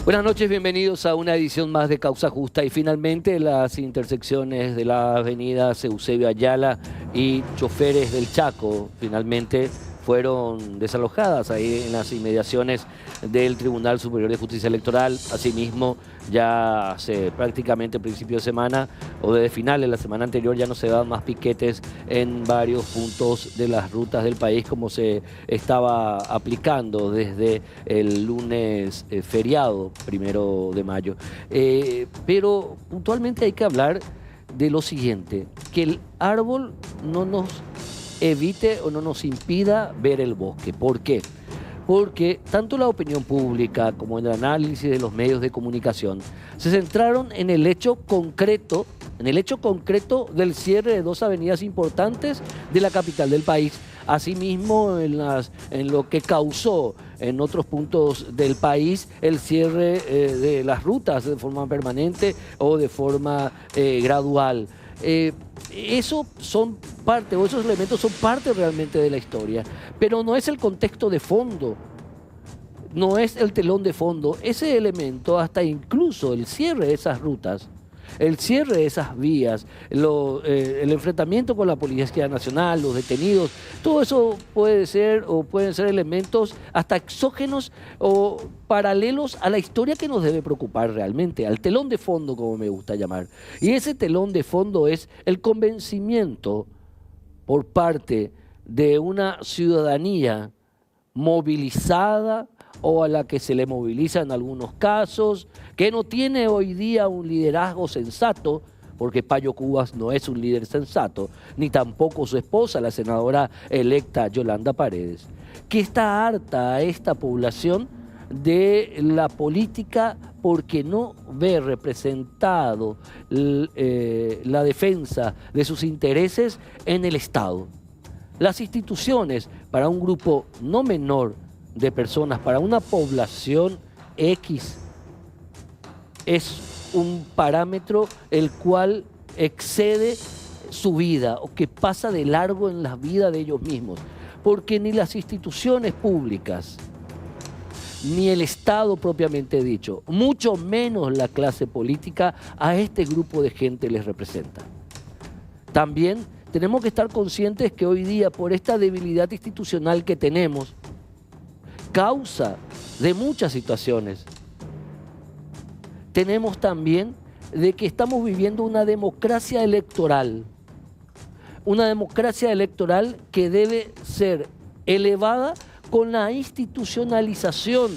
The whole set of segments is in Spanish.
Buenas noches, bienvenidos a una edición más de Causa Justa. Y finalmente las intersecciones de la avenida Eusebio Ayala y Choferes del Chaco finalmente fueron desalojadas ahí en las inmediaciones del Tribunal Superior de Justicia Electoral. Asimismo, ya hace prácticamente principio de semana o desde finales de la semana anterior ya no se dan más piquetes en varios puntos de las rutas del país como se estaba aplicando desde el lunes feriado, 1 de mayo. Pero puntualmente hay que hablar de lo siguiente, que el árbol no nos evite o no nos impida ver el bosque. ¿Por qué? Porque tanto la opinión pública como el análisis de los medios de comunicación se centraron en el hecho concreto, del cierre de dos avenidas importantes de la capital del país. Asimismo, en lo que causó en otros puntos del país el cierre de las rutas de forma permanente o de forma gradual. Esos elementos son parte realmente de la historia, pero no es el contexto de fondo, no es el telón de fondo. Ese elemento, hasta incluso el cierre de esas rutas, el cierre de esas vías, el enfrentamiento con la Policía Nacional, los detenidos, todo eso pueden ser elementos hasta exógenos o paralelos a la historia que nos debe preocupar realmente, al telón de fondo, como me gusta llamar. Y ese telón de fondo es el convencimiento por parte de una ciudadanía movilizada o a la que se le moviliza en algunos casos, que no tiene hoy día un liderazgo sensato, porque Payo Cubas no es un líder sensato, ni tampoco su esposa, la senadora electa Yolanda Paredes, que está harta a esta población de la política porque no ve representado la defensa de sus intereses en el Estado. Las instituciones, para un grupo no menor de personas, para una población X, es un parámetro el cual excede su vida o que pasa de largo en la vida de ellos mismos, porque ni las instituciones públicas, ni el Estado propiamente dicho, mucho menos la clase política, a este grupo de gente les representa. También tenemos que estar conscientes que hoy día, por esta debilidad institucional que tenemos, causa de muchas situaciones, tenemos también de que estamos viviendo una democracia electoral que debe ser elevada con la institucionalización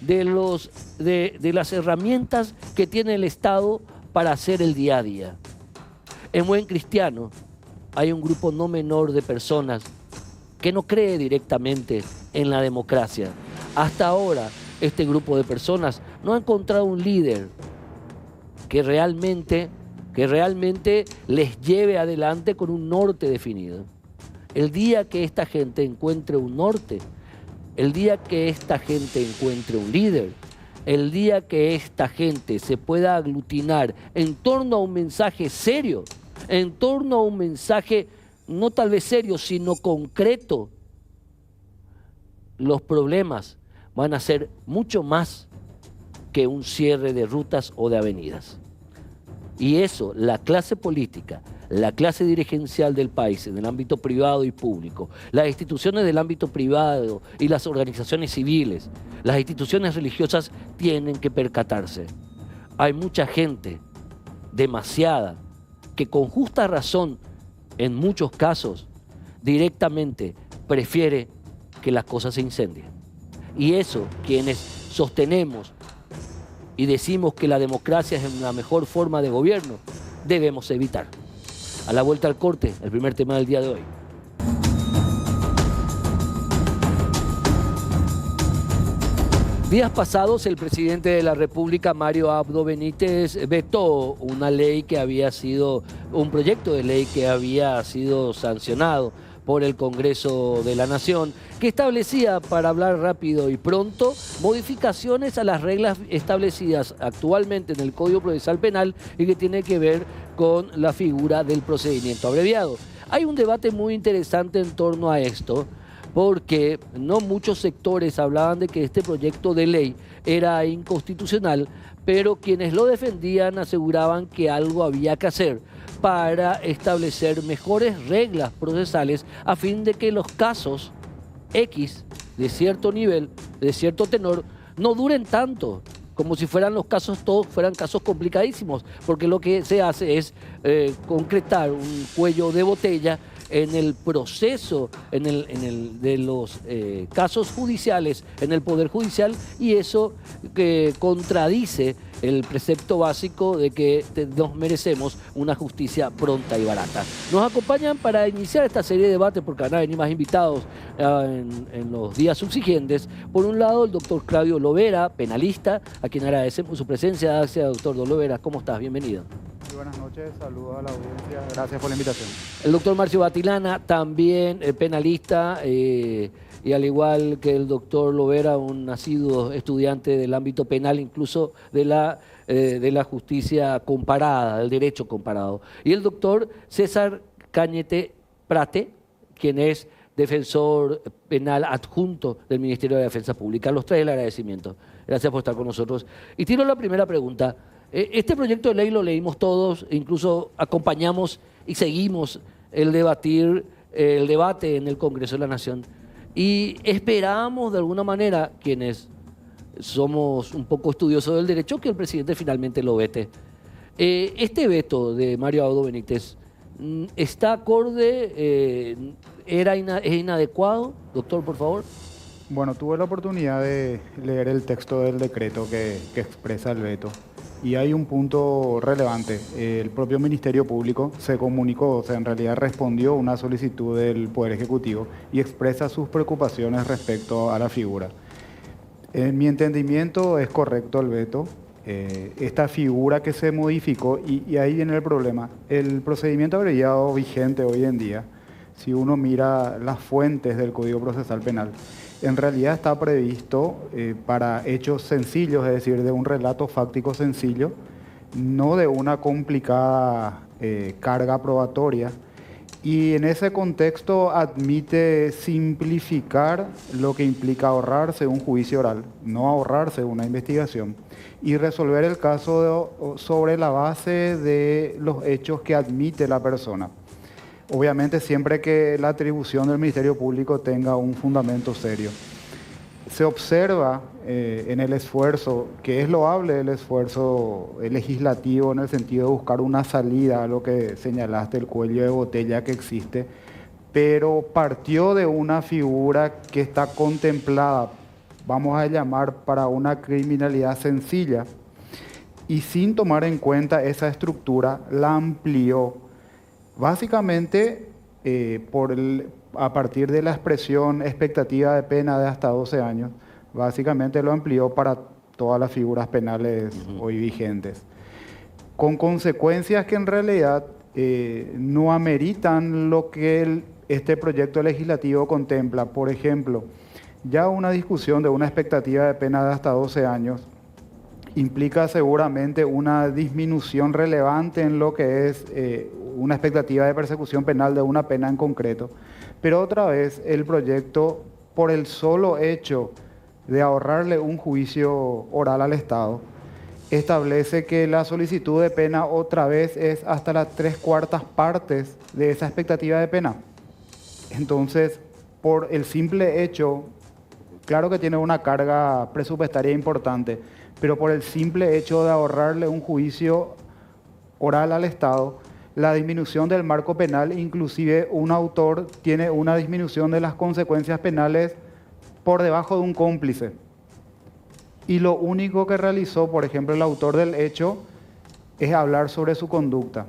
de las herramientas que tiene el Estado para hacer el día a día. En Buen Cristiano hay un grupo no menor de personas que no cree directamente en la democracia. Hasta ahora, este grupo de personas no ha encontrado un líder que realmente les lleve adelante con un norte definido. El día que esta gente encuentre un norte, el día que esta gente encuentre un líder, el día que esta gente se pueda aglutinar en torno a un mensaje serio, en torno a un mensaje no tal vez serio, sino concreto, los problemas van a ser mucho más que un cierre de rutas o de avenidas. Y eso, la clase política, la clase dirigencial del país, en el ámbito privado y público, las instituciones del ámbito privado y las organizaciones civiles, las instituciones religiosas tienen que percatarse. Hay mucha gente, demasiada, que con justa razón, en muchos casos, directamente prefiere que las cosas se incendien. Y eso, quienes sostenemos y decimos que la democracia es la mejor forma de gobierno, debemos evitar. A la vuelta al corte, el primer tema del día de hoy. Días pasados, el presidente de la República, Mario Abdo Benítez, vetó una ley que había sido, un proyecto de ley que había sido sancionado por el Congreso de la Nación, que establecía, para hablar rápido y pronto, modificaciones a las reglas establecidas actualmente en el Código Procesal Penal y que tiene que ver con la figura del procedimiento abreviado. Hay un debate muy interesante en torno a esto, porque no muchos sectores hablaban de que este proyecto de ley era inconstitucional, pero quienes lo defendían aseguraban que algo había que hacer para establecer mejores reglas procesales a fin de que los casos X de cierto nivel, de cierto tenor, no duren tanto, como si fueran los casos, todos fueran casos complicadísimos, porque lo que se hace es concretar un cuello de botella en el proceso de los casos judiciales, en el Poder Judicial, y eso contradice el precepto básico de que nos merecemos una justicia pronta y barata. Nos acompañan para iniciar esta serie de debates, porque van a venir más invitados en los días subsiguientes. Por un lado, el doctor Claudio Lovera, penalista, a quien agradecemos su presencia. Gracias, doctor Lovera. ¿Cómo estás? Bienvenido. Muy buenas noches, saludos a la audiencia, gracias por la invitación. El doctor Marcio Batilana, también penalista, y al igual que el doctor Lovera, un nacido estudiante del ámbito penal, incluso de la justicia comparada, del derecho comparado. Y el doctor César Cañete Prate, quien es defensor penal adjunto del Ministerio de Defensa Pública. Los tres el agradecimiento. Gracias por estar con nosotros. Y tiro la primera pregunta. Este proyecto de ley lo leímos todos, incluso acompañamos y seguimos el debate en el Congreso de la Nación. Y esperábamos de alguna manera, quienes somos un poco estudiosos del derecho, que el presidente finalmente lo vete. Este veto de Mario Abdo Benítez, ¿está acorde? ¿Es inadecuado? Doctor, por favor. Bueno, tuve la oportunidad de leer el texto del decreto que expresa el veto. Y hay un punto relevante. El propio Ministerio Público se comunicó, o sea, en realidad respondió a una solicitud del Poder Ejecutivo y expresa sus preocupaciones respecto a la figura. En mi entendimiento es correcto el veto. Esta figura que se modificó, y ahí viene el problema, el procedimiento abreviado vigente hoy en día, si uno mira las fuentes del Código Procesal Penal, en realidad está previsto para hechos sencillos, es decir, de un relato fáctico sencillo, no de una complicada carga probatoria. Y en ese contexto admite simplificar lo que implica ahorrarse un juicio oral, no ahorrarse una investigación, y resolver el caso sobre la base de los hechos que admite la persona. Obviamente siempre que la atribución del Ministerio Público tenga un fundamento serio. Se observa en el esfuerzo, que es loable el esfuerzo legislativo en el sentido de buscar una salida a lo que señalaste, el cuello de botella que existe, pero partió de una figura que está contemplada, vamos a llamar, para una criminalidad sencilla, y sin tomar en cuenta esa estructura, la amplió. Básicamente, a partir de la expresión expectativa de pena de hasta 12 años, básicamente lo amplió para todas las figuras penales hoy vigentes, con consecuencias que en realidad no ameritan lo que este proyecto legislativo contempla. Por ejemplo, ya una discusión de una expectativa de pena de hasta 12 años implica seguramente una disminución relevante en lo que es una expectativa de persecución penal de una pena en concreto. Pero otra vez, el proyecto, por el solo hecho de ahorrarle un juicio oral al Estado, establece que la solicitud de pena otra vez es hasta las 3/4 partes de esa expectativa de pena. Entonces, por el simple hecho, claro que tiene una carga presupuestaria importante, pero por el simple hecho de ahorrarle un juicio oral al Estado, la disminución del marco penal, inclusive un autor tiene una disminución de las consecuencias penales por debajo de un cómplice. Y lo único que realizó, por ejemplo, el autor del hecho, es hablar sobre su conducta.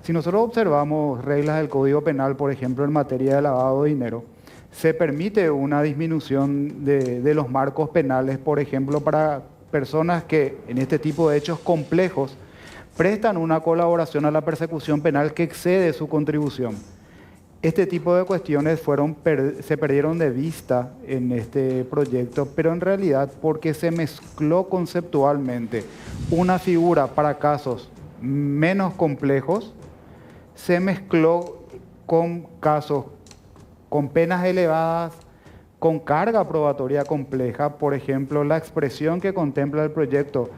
Si nosotros observamos reglas del Código Penal, por ejemplo, en materia de lavado de dinero, se permite una disminución de los marcos penales, por ejemplo, para personas que en este tipo de hechos complejos prestan una colaboración a la persecución penal que excede su contribución. Este tipo de cuestiones se perdieron de vista en este proyecto, pero en realidad porque se mezcló conceptualmente una figura para casos menos complejos, se mezcló con casos con penas elevadas, con carga probatoria compleja, por ejemplo, la expresión que contempla el proyecto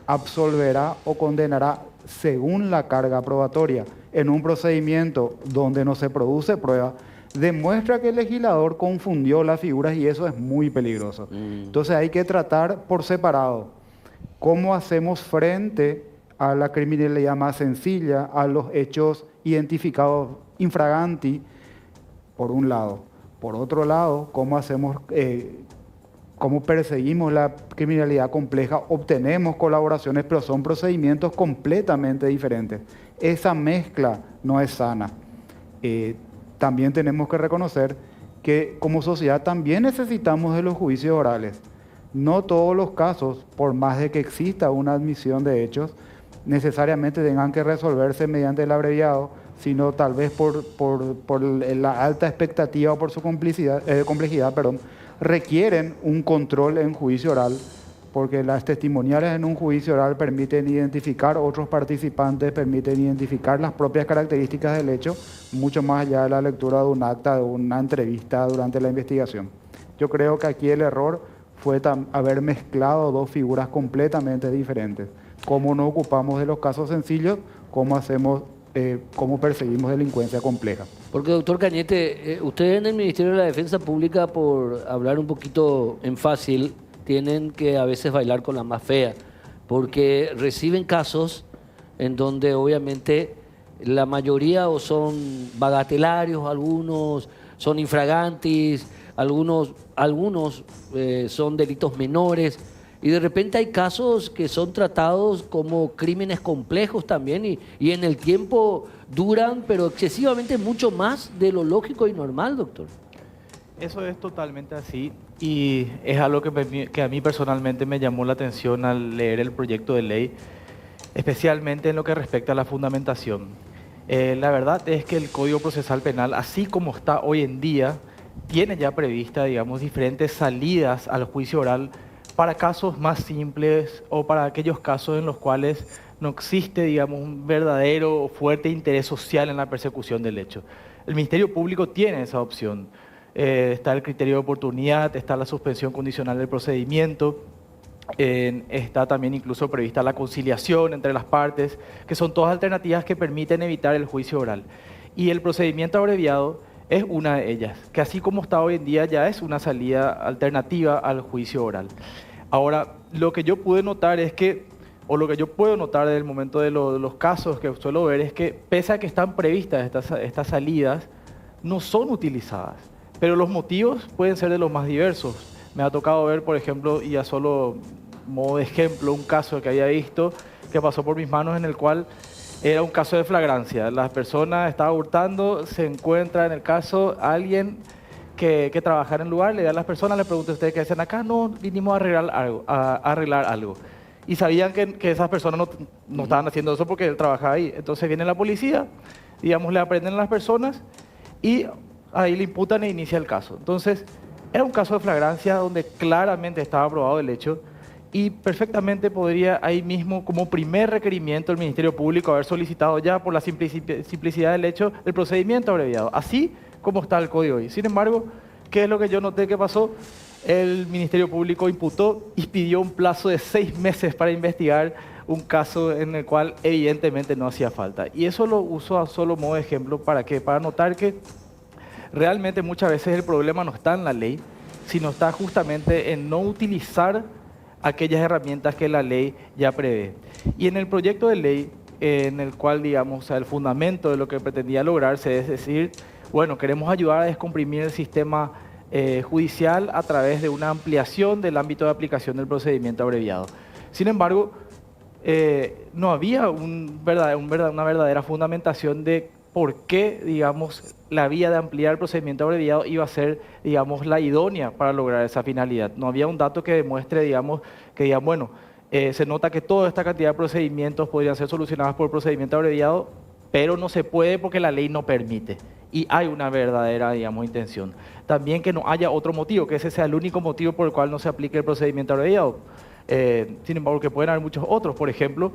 absolverá o condenará según la carga probatoria en un procedimiento donde no se produce prueba, demuestra que el legislador confundió las figuras y eso es muy peligroso. Entonces hay que tratar por separado cómo hacemos frente a la criminalidad más sencilla, a los hechos identificados infraganti, por un lado. Por otro lado, cómo hacemos, cómo perseguimos la criminalidad compleja, obtenemos colaboraciones, pero son procedimientos completamente diferentes. Esa mezcla no es sana. También tenemos que reconocer que como sociedad también necesitamos de los juicios orales. No todos los casos, por más de que exista una admisión de hechos, necesariamente tengan que resolverse mediante el abreviado, sino tal vez por la alta expectativa o por su complejidad, requieren un control en juicio oral, porque las testimoniales en un juicio oral permiten identificar otros participantes, permiten identificar las propias características del hecho, mucho más allá de la lectura de un acta, de una entrevista durante la investigación. Yo creo que aquí el error fue haber mezclado dos figuras completamente diferentes. Cómo no ocupamos de los casos sencillos, cómo perseguimos delincuencia compleja. Porque, doctor Cañete, ustedes en el Ministerio de la Defensa Pública, por hablar un poquito en fácil, tienen que a veces bailar con la más fea, porque reciben casos en donde obviamente la mayoría o son bagatelarios, algunos son infragantis, algunos son delitos menores, y de repente hay casos que son tratados como crímenes complejos también y en el tiempo duran, pero excesivamente mucho más de lo lógico y normal, doctor. Eso es totalmente así y es algo que a mí personalmente me llamó la atención al leer el proyecto de ley, especialmente en lo que respecta a la fundamentación. La verdad es que el Código Procesal Penal, así como está hoy en día, tiene ya prevista, digamos, diferentes salidas al juicio oral para casos más simples o para aquellos casos en los cuales no existe, digamos, un verdadero o fuerte interés social en la persecución del hecho. El Ministerio Público tiene esa opción. Está el criterio de oportunidad, está la suspensión condicional del procedimiento, está también incluso prevista la conciliación entre las partes, que son todas alternativas que permiten evitar el juicio oral. Y el procedimiento abreviado es una de ellas, que así como está hoy en día ya es una salida alternativa al juicio oral. Ahora, lo que yo pude notar es que, o lo que yo puedo notar desde el momento de los casos que suelo ver, es que pese a que están previstas estas salidas, no son utilizadas. Pero los motivos pueden ser de los más diversos. Me ha tocado ver, por ejemplo, y a solo modo de ejemplo, un caso que había visto que pasó por mis manos en el cual era un caso de flagrancia. La persona estaba hurtando, se encuentra en el caso alguien que trabaja en el lugar, le da a las personas, le pregunta a ustedes qué hacen acá, no, vinimos a arreglar algo. Y sabían que esas personas no estaban haciendo eso porque él trabajaba ahí. Entonces viene la policía, digamos, le aprenden a las personas y ahí le imputan e inicia el caso. Entonces, era un caso de flagrancia donde claramente estaba probado el hecho y perfectamente podría ahí mismo, como primer requerimiento, el Ministerio Público haber solicitado ya por la simplicidad del hecho el procedimiento abreviado, así como está el código hoy. Sin embargo, ¿qué es lo que yo noté que pasó? El Ministerio Público imputó y pidió un plazo de 6 meses para investigar un caso en el cual evidentemente no hacía falta. Y eso lo uso a solo modo de ejemplo, ¿para qué? Para notar que realmente muchas veces el problema no está en la ley, sino está justamente en no utilizar aquellas herramientas que la ley ya prevé. Y en el proyecto de ley, en el cual, digamos, o sea, el fundamento de lo que pretendía lograrse es decir, bueno, queremos ayudar a descomprimir el sistema judicial a través de una ampliación del ámbito de aplicación del procedimiento abreviado. Sin embargo, no había una verdadera fundamentación de por qué, digamos, la vía de ampliar el procedimiento abreviado iba a ser, digamos, la idónea para lograr esa finalidad. No había un dato que demuestre, digamos, que digan, bueno, se nota que toda esta cantidad de procedimientos podrían ser solucionados por procedimiento abreviado, pero no se puede porque la ley no permite. Y hay una verdadera, digamos, intención. También que no haya otro motivo, que ese sea el único motivo por el cual no se aplique el procedimiento abreviado. Sin embargo, que pueden haber muchos otros. Por ejemplo,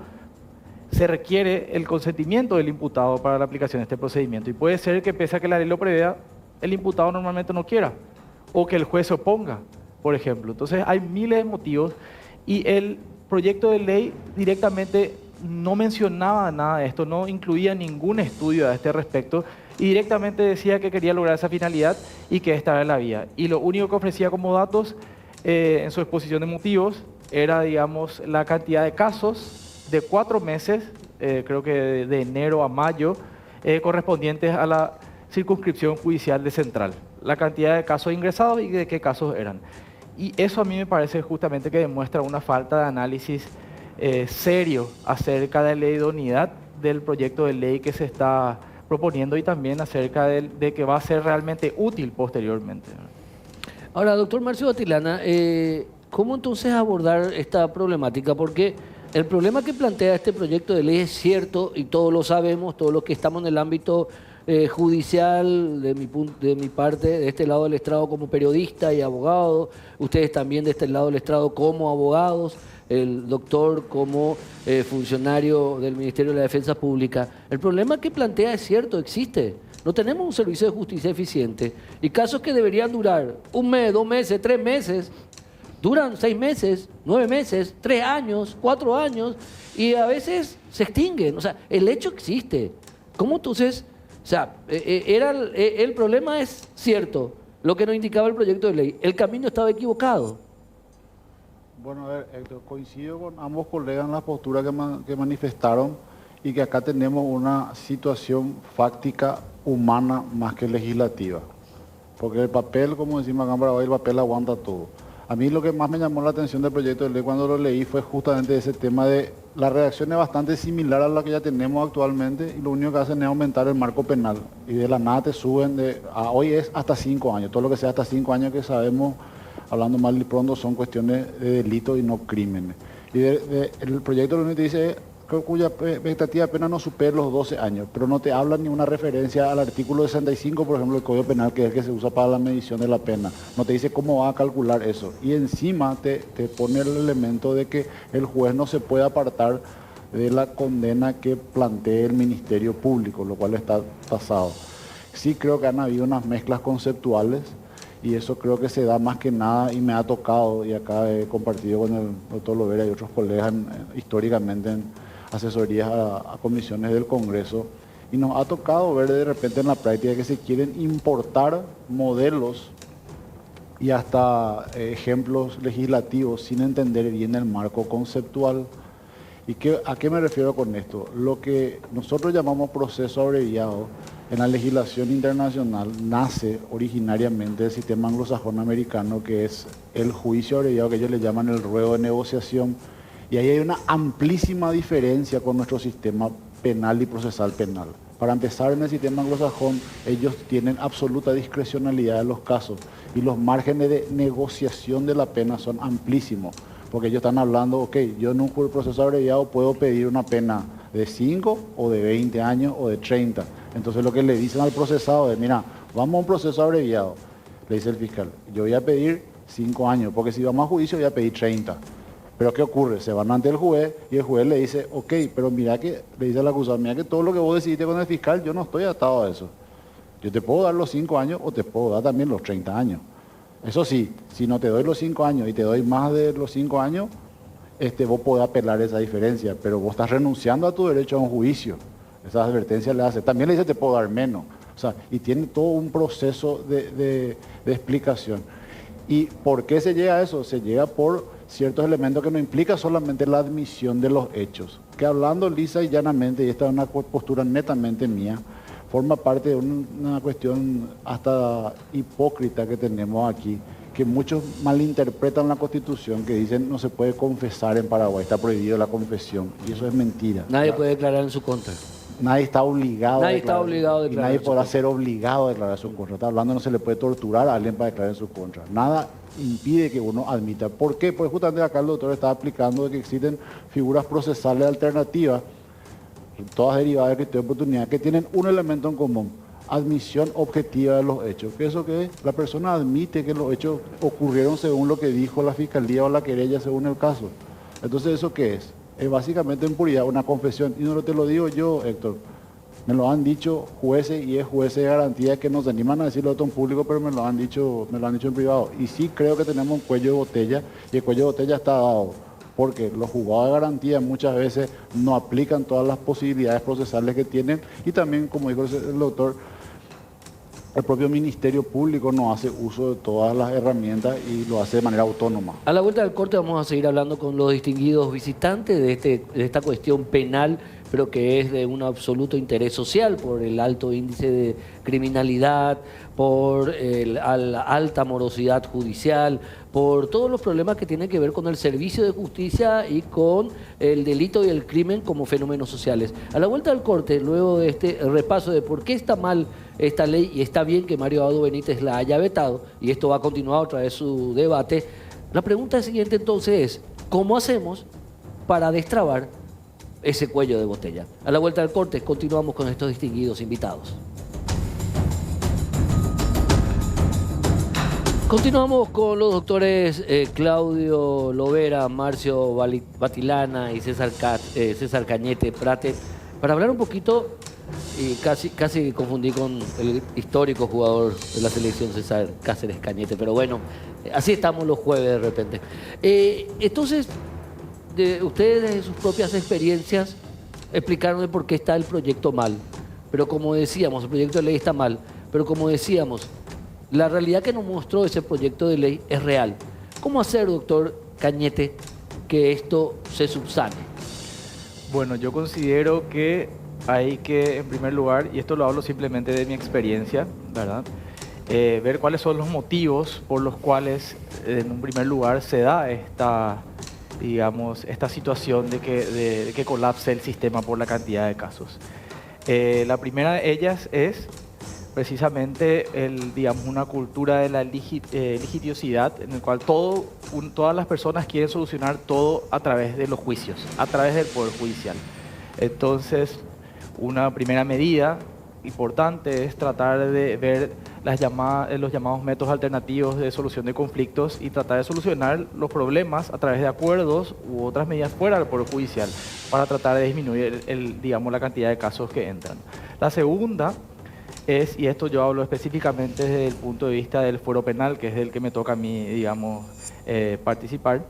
se requiere el consentimiento del imputado para la aplicación de este procedimiento. Y puede ser que pese a que la ley lo prevea, el imputado normalmente no quiera. o que el juez se oponga, por ejemplo. Entonces hay miles de motivos y el proyecto de ley directamente no mencionaba nada de esto, no incluía ningún estudio a este respecto y directamente decía que quería lograr esa finalidad y que esta era la vía. Y lo único que ofrecía como datos en su exposición de motivos era, digamos, la cantidad de casos de 4 meses, creo que de enero a mayo, correspondientes a la circunscripción judicial de Central. La cantidad de casos ingresados y de qué casos eran. Y eso a mí me parece justamente que demuestra una falta de análisis serio acerca de la idoneidad del proyecto de ley que se está proponiendo y también acerca de que va a ser realmente útil posteriormente. Ahora, doctor Marcio Batilana, ¿cómo entonces abordar esta problemática? Porque el problema que plantea este proyecto de ley es cierto y todos lo sabemos, todos los que estamos en el ámbito judicial, de mi parte, de este lado del estrado como periodista y abogado, ustedes también de este lado del estrado como abogados, el doctor como funcionario del Ministerio de la Defensa Pública. El problema que plantea es cierto, existe. No tenemos un servicio de justicia eficiente y casos que deberían durar 1 mes, 2 meses, 3 meses, duran 6 meses, 9 meses, 3 años, 4 años y a veces se extinguen. O sea, el hecho existe. ¿Cómo entonces? O sea, el problema es cierto, lo que nos indicaba el proyecto de ley. El camino estaba equivocado. Bueno, a ver, Héctor, coincido con ambos colegas en la postura que manifestaron y que acá tenemos una situación fáctica humana más que legislativa. Porque el papel, como decimos acá en Paraguay, el papel aguanta todo. A mí lo que más me llamó la atención del proyecto de ley cuando lo leí fue justamente ese tema de la redacción es bastante similar a la que ya tenemos actualmente y lo único que hacen es aumentar el marco penal. Y de la nada te suben, hoy es hasta 5 años, todo lo que sea hasta 5 años que sabemos, hablando mal y pronto, son cuestiones de delito y no crímenes. Y el proyecto lo único que dice es cuya expectativa de pena no supere los 12 años, pero no te habla ni una referencia al artículo 65, por ejemplo, del Código Penal, que es el que se usa para la medición de la pena. No te dice cómo va a calcular eso. Y encima te pone el elemento de que el juez no se puede apartar de la condena que plantee el Ministerio Público, lo cual está tasado. Sí creo que han habido unas mezclas conceptuales y eso creo que se da más que nada y me ha tocado, y acá he compartido con el doctor Lovera y otros colegas históricamente en asesorías a comisiones del Congreso, y nos ha tocado ver de repente en la práctica que se quieren importar modelos y hasta ejemplos legislativos sin entender bien el marco conceptual. ¿Y a qué me refiero con esto? Lo que nosotros llamamos proceso abreviado en la legislación internacional nace originariamente del sistema anglosajón americano, que es el juicio abreviado, que ellos le llaman el ruego de negociación. Y ahí hay una amplísima diferencia con nuestro sistema penal y procesal penal. Para empezar, en el sistema anglosajón, ellos tienen absoluta discrecionalidad en los casos y los márgenes de negociación de la pena son amplísimos, porque ellos están hablando, ok, yo en un proceso abreviado puedo pedir una pena de 5 o de 20 años o de 30. Entonces lo que le dicen al procesado es, mira, vamos a un proceso abreviado, le dice el fiscal, yo voy a pedir 5 años, porque si vamos a juicio voy a pedir 30. Pero ¿qué ocurre? Se van ante el juez y el juez le dice, ok, pero mira que, le dice al acusado, mira que todo lo que vos decidiste con el fiscal, yo no estoy atado a eso. Yo te puedo dar los 5 años o te puedo dar también los 30 años. Eso sí, si no te doy los 5 años y te doy más de los 5 años, vos podés apelar esa diferencia, pero vos estás renunciando a tu derecho a un juicio. Esa advertencia le hace. También le dice, te puedo dar menos. O sea, y tiene todo un proceso de explicación. ¿Y por qué se llega a eso? Se llega por ciertos elementos que no implica solamente la admisión de los hechos, que hablando lisa y llanamente, y esta es una postura netamente mía, forma parte de una cuestión hasta hipócrita que tenemos aquí, que muchos malinterpretan la Constitución, que dicen no se puede confesar en Paraguay, está prohibido la confesión, y eso es mentira. Nadie puede declarar en su contra. Nadie está obligado a declarar. Y nadie podrá ser obligado a declarar en su contra. Está hablando, no se le puede torturar a alguien para declarar en su contra. Nada impide que uno admita. ¿Por qué? Pues justamente acá el doctor está aplicando de que existen figuras procesales alternativas, todas derivadas del criterio de oportunidad, que tienen un elemento en común: admisión objetiva de los hechos. ¿Qué es eso que es? La persona admite que los hechos ocurrieron según lo que dijo la fiscalía o la querella según el caso. Entonces, ¿eso qué es? Es básicamente en puridad una confesión. Y no te lo digo yo, Héctor, Me lo han dicho jueces y es jueces de garantía que nos animan a decirlo todo en público, pero me lo han dicho en privado. Y sí creo que tenemos un cuello de botella y el cuello de botella está dado porque los juzgados de garantía muchas veces no aplican todas las posibilidades procesales que tienen y también, como dijo el doctor, el propio Ministerio Público no hace uso de todas las herramientas y lo hace de manera autónoma. A la vuelta del corte vamos a seguir hablando con los distinguidos visitantes de esta cuestión penal, pero que es de un absoluto interés social por el alto índice de criminalidad, por la alta morosidad judicial, por todos los problemas que tienen que ver con el servicio de justicia y con el delito y el crimen como fenómenos sociales. A la vuelta del corte, luego de este repaso de por qué está mal esta ley y está bien que Mario Abado Benítez la haya vetado, y esto va a continuar otra vez su debate, la pregunta siguiente entonces es, ¿cómo hacemos para destrabar ese cuello de botella? A la vuelta del corte continuamos con estos distinguidos invitados. Continuamos con los doctores Claudio Lovera, Marcio Batilana y César Cañete Prate para hablar un poquito, y casi confundí con el histórico jugador de la selección César Cáceres Cañete, pero bueno, así estamos los jueves de repente. Entonces, ustedes desde sus propias experiencias explicaron de por qué está el proyecto mal, pero como decíamos, el proyecto de ley está mal, pero como decíamos, la realidad que nos mostró ese proyecto de ley es real. ¿Cómo hacer, doctor Cañete, que esto se subsane? Bueno, yo considero que hay que, en primer lugar, y esto lo hablo simplemente de mi experiencia, ¿verdad? Ver cuáles son los motivos por los cuales, en un primer lugar, se da esta situación de que colapse el sistema por la cantidad de casos. La primera de ellas es precisamente una cultura de la litigiosidad en el cual todas las personas quieren solucionar todo a través de los juicios, a través del Poder Judicial. Entonces, una primera medida importante es tratar de ver los llamados métodos alternativos de solución de conflictos y tratar de solucionar los problemas a través de acuerdos u otras medidas fuera del Poder Judicial para tratar de disminuir la cantidad de casos que entran. La segunda es, y esto yo hablo específicamente desde el punto de vista del fuero penal, que es el que me toca a mí, participar,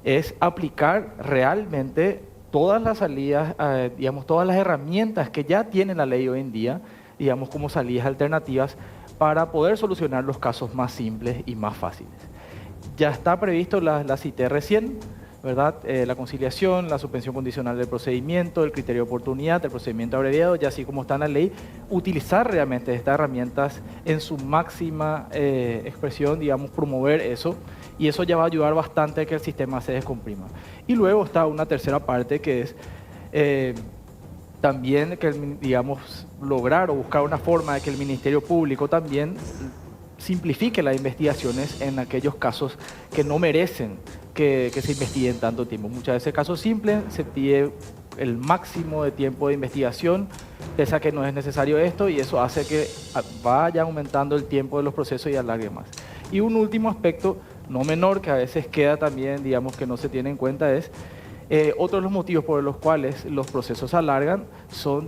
es aplicar realmente todas las salidas, todas las herramientas que ya tiene la ley hoy en día, como salidas alternativas para poder solucionar los casos más simples y más fáciles. Ya está previsto, la cité recién, ¿verdad? La conciliación, la suspensión condicional del procedimiento, el criterio de oportunidad, el procedimiento abreviado, y así como está en la ley, utilizar realmente estas herramientas en su máxima expresión, promover eso, y eso ya va a ayudar bastante a que el sistema se descomprima. Y luego está una tercera parte que es también lograr o buscar una forma de que el Ministerio Público también simplifique las investigaciones en aquellos casos que no merecen que se investiguen tanto tiempo. Muchas veces casos simples se pide el máximo de tiempo de investigación, pese a que no es necesario esto, y eso hace que vaya aumentando el tiempo de los procesos y alargue más. Y un último aspecto, no menor, que a veces queda también, que no se tiene en cuenta, es otro de los motivos por los cuales los procesos se alargan son,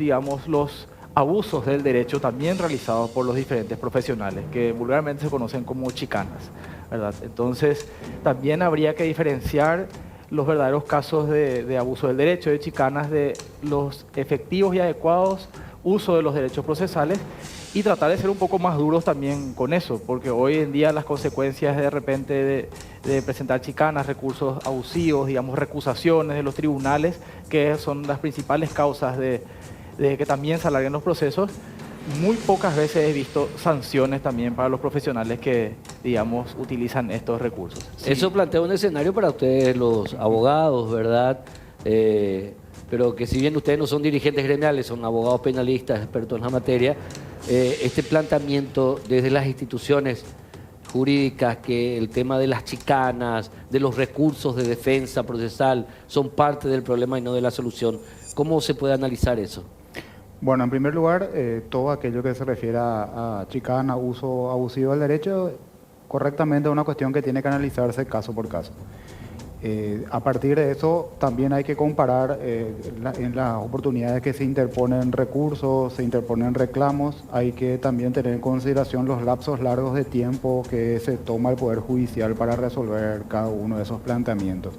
los abusos del derecho también realizados por los diferentes profesionales, que vulgarmente se conocen como chicanas, ¿verdad? Entonces, también habría que diferenciar los verdaderos casos de abuso del derecho, de chicanas, de los efectivos y adecuados uso de los derechos procesales, y tratar de ser un poco más duros también con eso, porque hoy en día las consecuencias de repente de presentar chicanas, recursos abusivos, recusaciones de los tribunales, que son las principales causas de que también se alarguen los procesos, muy pocas veces he visto sanciones también para los profesionales que, utilizan estos recursos. Sí. Eso plantea un escenario para ustedes, los abogados, ¿verdad? Pero que si bien ustedes no son dirigentes gremiales, son abogados penalistas, expertos en la materia, este planteamiento desde las instituciones jurídicas, que el tema de las chicanas, de los recursos de defensa procesal, son parte del problema y no de la solución. ¿Cómo se puede analizar eso? Bueno, en primer lugar, todo aquello que se refiere a chicana, uso abusivo del derecho, correctamente es una cuestión que tiene que analizarse caso por caso. A partir de eso también hay que comparar en las oportunidades que se interponen recursos, se interponen reclamos, hay que también tener en consideración los lapsos largos de tiempo que se toma el Poder Judicial para resolver cada uno de esos planteamientos.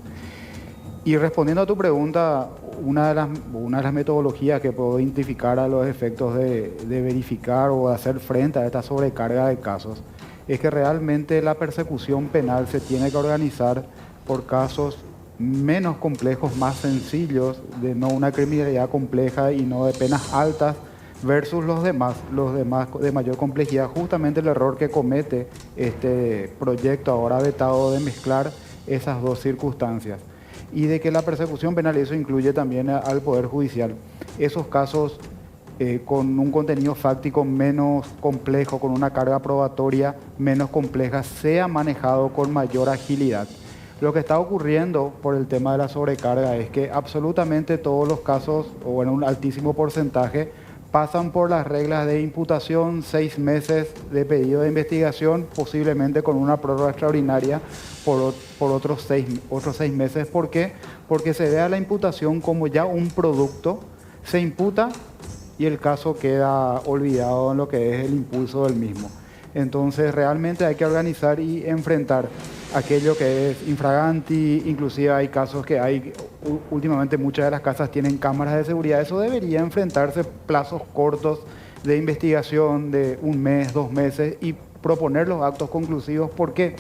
Y respondiendo a tu pregunta, una de las metodologías que puedo identificar a los efectos de verificar o de hacer frente a esta sobrecarga de casos es que realmente la persecución penal se tiene que organizar por casos menos complejos, más sencillos, de no una criminalidad compleja y no de penas altas versus los demás de mayor complejidad. Justamente el error que comete este proyecto ahora vetado de mezclar esas dos circunstancias. Y de que la persecución penal, eso incluye también al Poder Judicial, esos casos con un contenido fáctico menos complejo, con una carga probatoria menos compleja, sea manejado con mayor agilidad. Lo que está ocurriendo por el tema de la sobrecarga es que absolutamente todos los casos, o en un altísimo porcentaje, pasan por las reglas de imputación, 6 meses de pedido de investigación, posiblemente con una prórroga extraordinaria por otros seis meses. ¿Por qué? Porque se ve a la imputación como ya un producto, se imputa y el caso queda olvidado en lo que es el impulso del mismo. Entonces realmente hay que organizar y enfrentar aquello que es infraganti. Inclusive hay casos que últimamente muchas de las casas tienen cámaras de seguridad. Eso debería enfrentarse plazos cortos de investigación de 1 mes, 2 meses y proponer los actos conclusivos. ¿Por qué?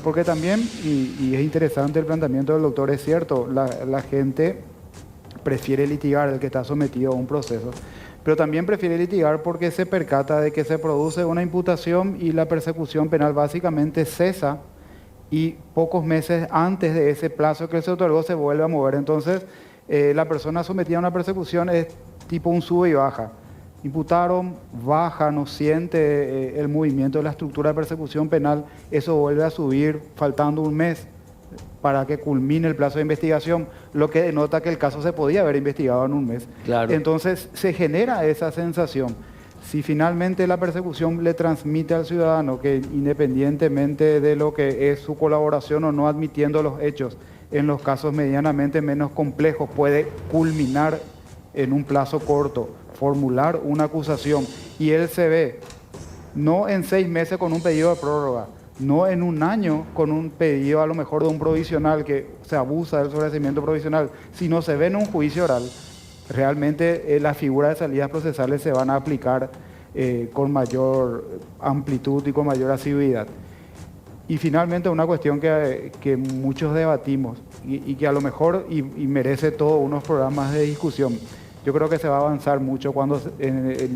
Porque también, y es interesante el planteamiento del doctor, es cierto, la gente prefiere litigar, el que está sometido a un proceso, pero también prefiere litigar porque se percata de que se produce una imputación y la persecución penal básicamente cesa y pocos meses antes de ese plazo que se otorgó se vuelve a mover. Entonces, la persona sometida a una persecución es tipo un sube y baja. Imputaron, baja, no siente el movimiento de la estructura de persecución penal, eso vuelve a subir faltando 1 mes para que culmine el plazo de investigación, lo que denota que el caso se podía haber investigado en 1 mes. Claro. Entonces se genera esa sensación. Si finalmente la persecución le transmite al ciudadano que independientemente de lo que es su colaboración o no admitiendo los hechos, en los casos medianamente menos complejos puede culminar en un plazo corto, formular una acusación y él se ve no en 6 meses con un pedido de prórroga, no en 1 año con un pedido a lo mejor de un provisional que se abusa del sobreseimiento provisional, sino se ve en un juicio oral, realmente las figuras de salidas procesales se van a aplicar con mayor amplitud y con mayor asiduidad. Y finalmente una cuestión que muchos debatimos y que a lo mejor y merece todos unos programas de discusión. Yo creo que se va a avanzar mucho cuando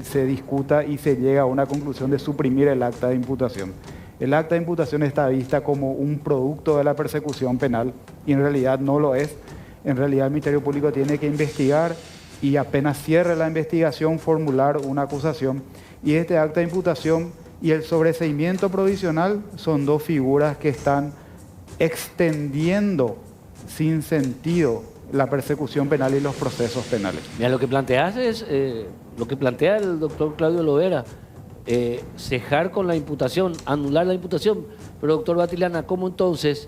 se discuta y se llega a una conclusión de suprimir el acta de imputación. El acta de imputación está vista como un producto de la persecución penal y en realidad no lo es. En realidad el Ministerio Público tiene que investigar y apenas cierre la investigación formular una acusación. Y este acta de imputación y el sobreseimiento provisional son 2 figuras que están extendiendo sin sentido la persecución penal y los procesos penales. Mira, lo que planteas es lo que plantea el doctor Claudio Lovera, cejar con la imputación, anular la imputación. Pero doctor Batilana, ¿cómo entonces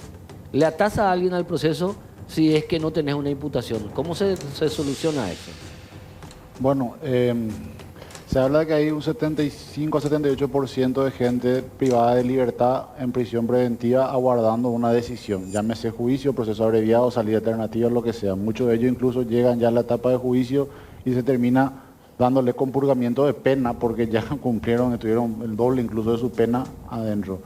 le atasa a alguien al proceso si es que no tenés una imputación? ¿Cómo se soluciona eso? Bueno, se habla de que hay un 75 a 78% de gente privada de libertad en prisión preventiva aguardando una decisión, llámese juicio, proceso abreviado, salida alternativa, lo que sea. Muchos de ellos incluso llegan ya a la etapa de juicio y se termina dándole compurgamiento de pena porque ya cumplieron, tuvieron el doble incluso de su pena adentro.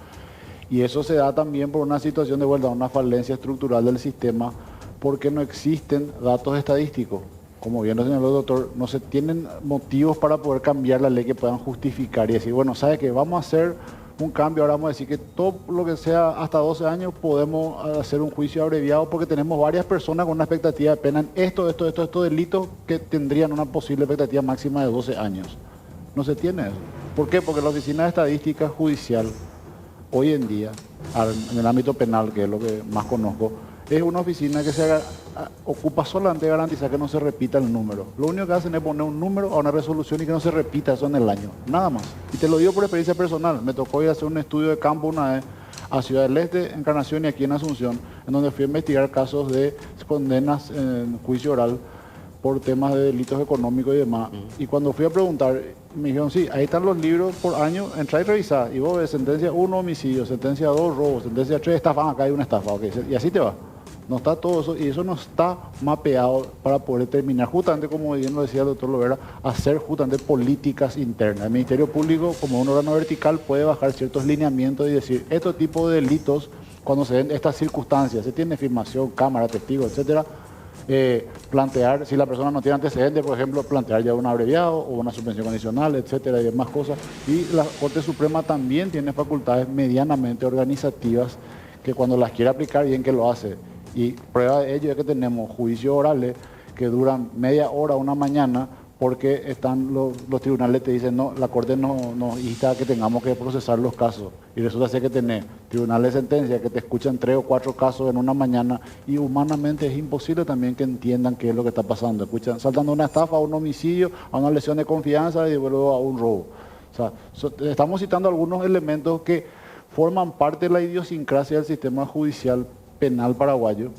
Y eso se da también por una situación de vuelta, una falencia estructural del sistema, porque no existen datos estadísticos. Como bien lo señaló el doctor, no se tienen motivos para poder cambiar la ley que puedan justificar y decir, bueno, ¿sabe qué? Vamos a hacer un cambio, ahora vamos a decir que todo lo que sea hasta 12 años podemos hacer un juicio abreviado porque tenemos varias personas con una expectativa de pena en estos delitos que tendrían una posible expectativa máxima de 12 años. No se tiene eso. ¿Por qué? Porque la Oficina de Estadística Judicial, hoy en día, en el ámbito penal, que es lo que más conozco, es una oficina que se ocupa solamente de garantizar que no se repita el número. Lo único que hacen es poner un número a una resolución y que no se repita eso en el año. Nada más. Y te lo digo por experiencia personal. Me tocó ir a hacer un estudio de campo una vez a Ciudad del Este, Encarnación y aquí en Asunción, en donde fui a investigar casos de condenas en juicio oral por temas de delitos económicos y demás. Y cuando fui a preguntar, me dijeron, sí, ahí están los libros por año, entra y revisa. Y vos ves sentencia 1, homicidio, sentencia 2, robo, sentencia 3, estafa, acá hay una estafa, okay. Y así te va. No está todo eso, y eso no está mapeado para poder terminar, justamente como bien lo decía el doctor Lovera, hacer justamente políticas internas. El Ministerio Público, como un órgano vertical, puede bajar ciertos lineamientos y decir, estos tipos de delitos, cuando se den estas circunstancias, se tiene filmación, cámara, testigos, etcétera, plantear, si la persona no tiene antecedentes, por ejemplo, plantear ya un abreviado o una suspensión condicional, etcétera, y demás cosas. Y la Corte Suprema también tiene facultades medianamente organizativas que cuando las quiere aplicar, bien que lo hace. Y prueba de ello es que tenemos juicios orales que duran media hora, una mañana, porque están los tribunales te dicen, no, la Corte nos insta a que tengamos que procesar los casos. Y resulta ser que tenés tribunales de sentencia que te escuchan 3 o 4 casos en una mañana y humanamente es imposible también que entiendan qué es lo que está pasando. Escuchan saltando una estafa, a un homicidio, a una lesión de confianza y luego a un robo. O sea, estamos citando algunos elementos que forman parte de la idiosincrasia del sistema judicial penal paraguayo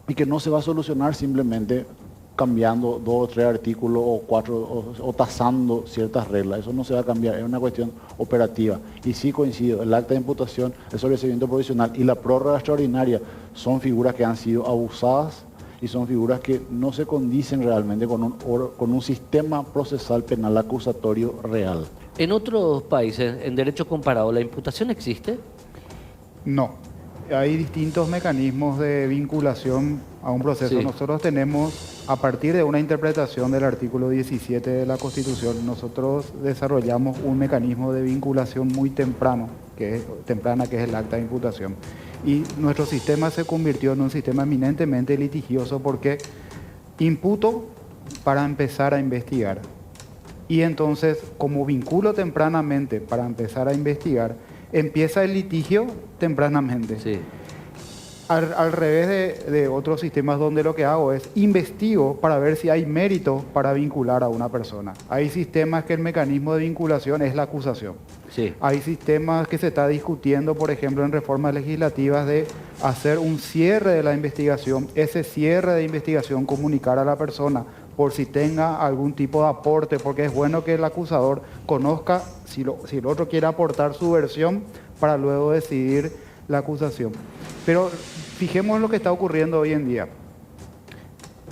y que no se va a solucionar simplemente cambiando 2 o 3 artículos o 4 o tasando ciertas reglas. Eso no se va a cambiar, es una cuestión operativa. Y sí coincido, el acta de imputación, el sobreseimiento provisional y la prórroga extraordinaria son figuras que han sido abusadas y son figuras que no se condicen realmente con un sistema procesal penal acusatorio real. En otros países, en derecho comparado, ¿la imputación existe? No. Hay distintos mecanismos de vinculación a un proceso. Sí. Nosotros tenemos, a partir de una interpretación del artículo 17 de la Constitución, nosotros desarrollamos un mecanismo de vinculación muy temprana, que es el acta de imputación. Y nuestro sistema se convirtió en un sistema eminentemente litigioso porque imputo para empezar a investigar. Y entonces, como vinculo tempranamente para empezar a investigar, empieza el litigio tempranamente. Sí. Al revés de otros sistemas donde lo que hago es investigo para ver si hay mérito para vincular a una persona. Hay sistemas que el mecanismo de vinculación es la acusación. Sí. Hay sistemas que se está discutiendo, por ejemplo, en reformas legislativas de hacer un cierre de la investigación, ese cierre de investigación comunicar a la persona por si tenga algún tipo de aporte, porque es bueno que el acusador conozca si el otro quiere aportar su versión para luego decidir la acusación. Pero fijemos lo que está ocurriendo hoy en día.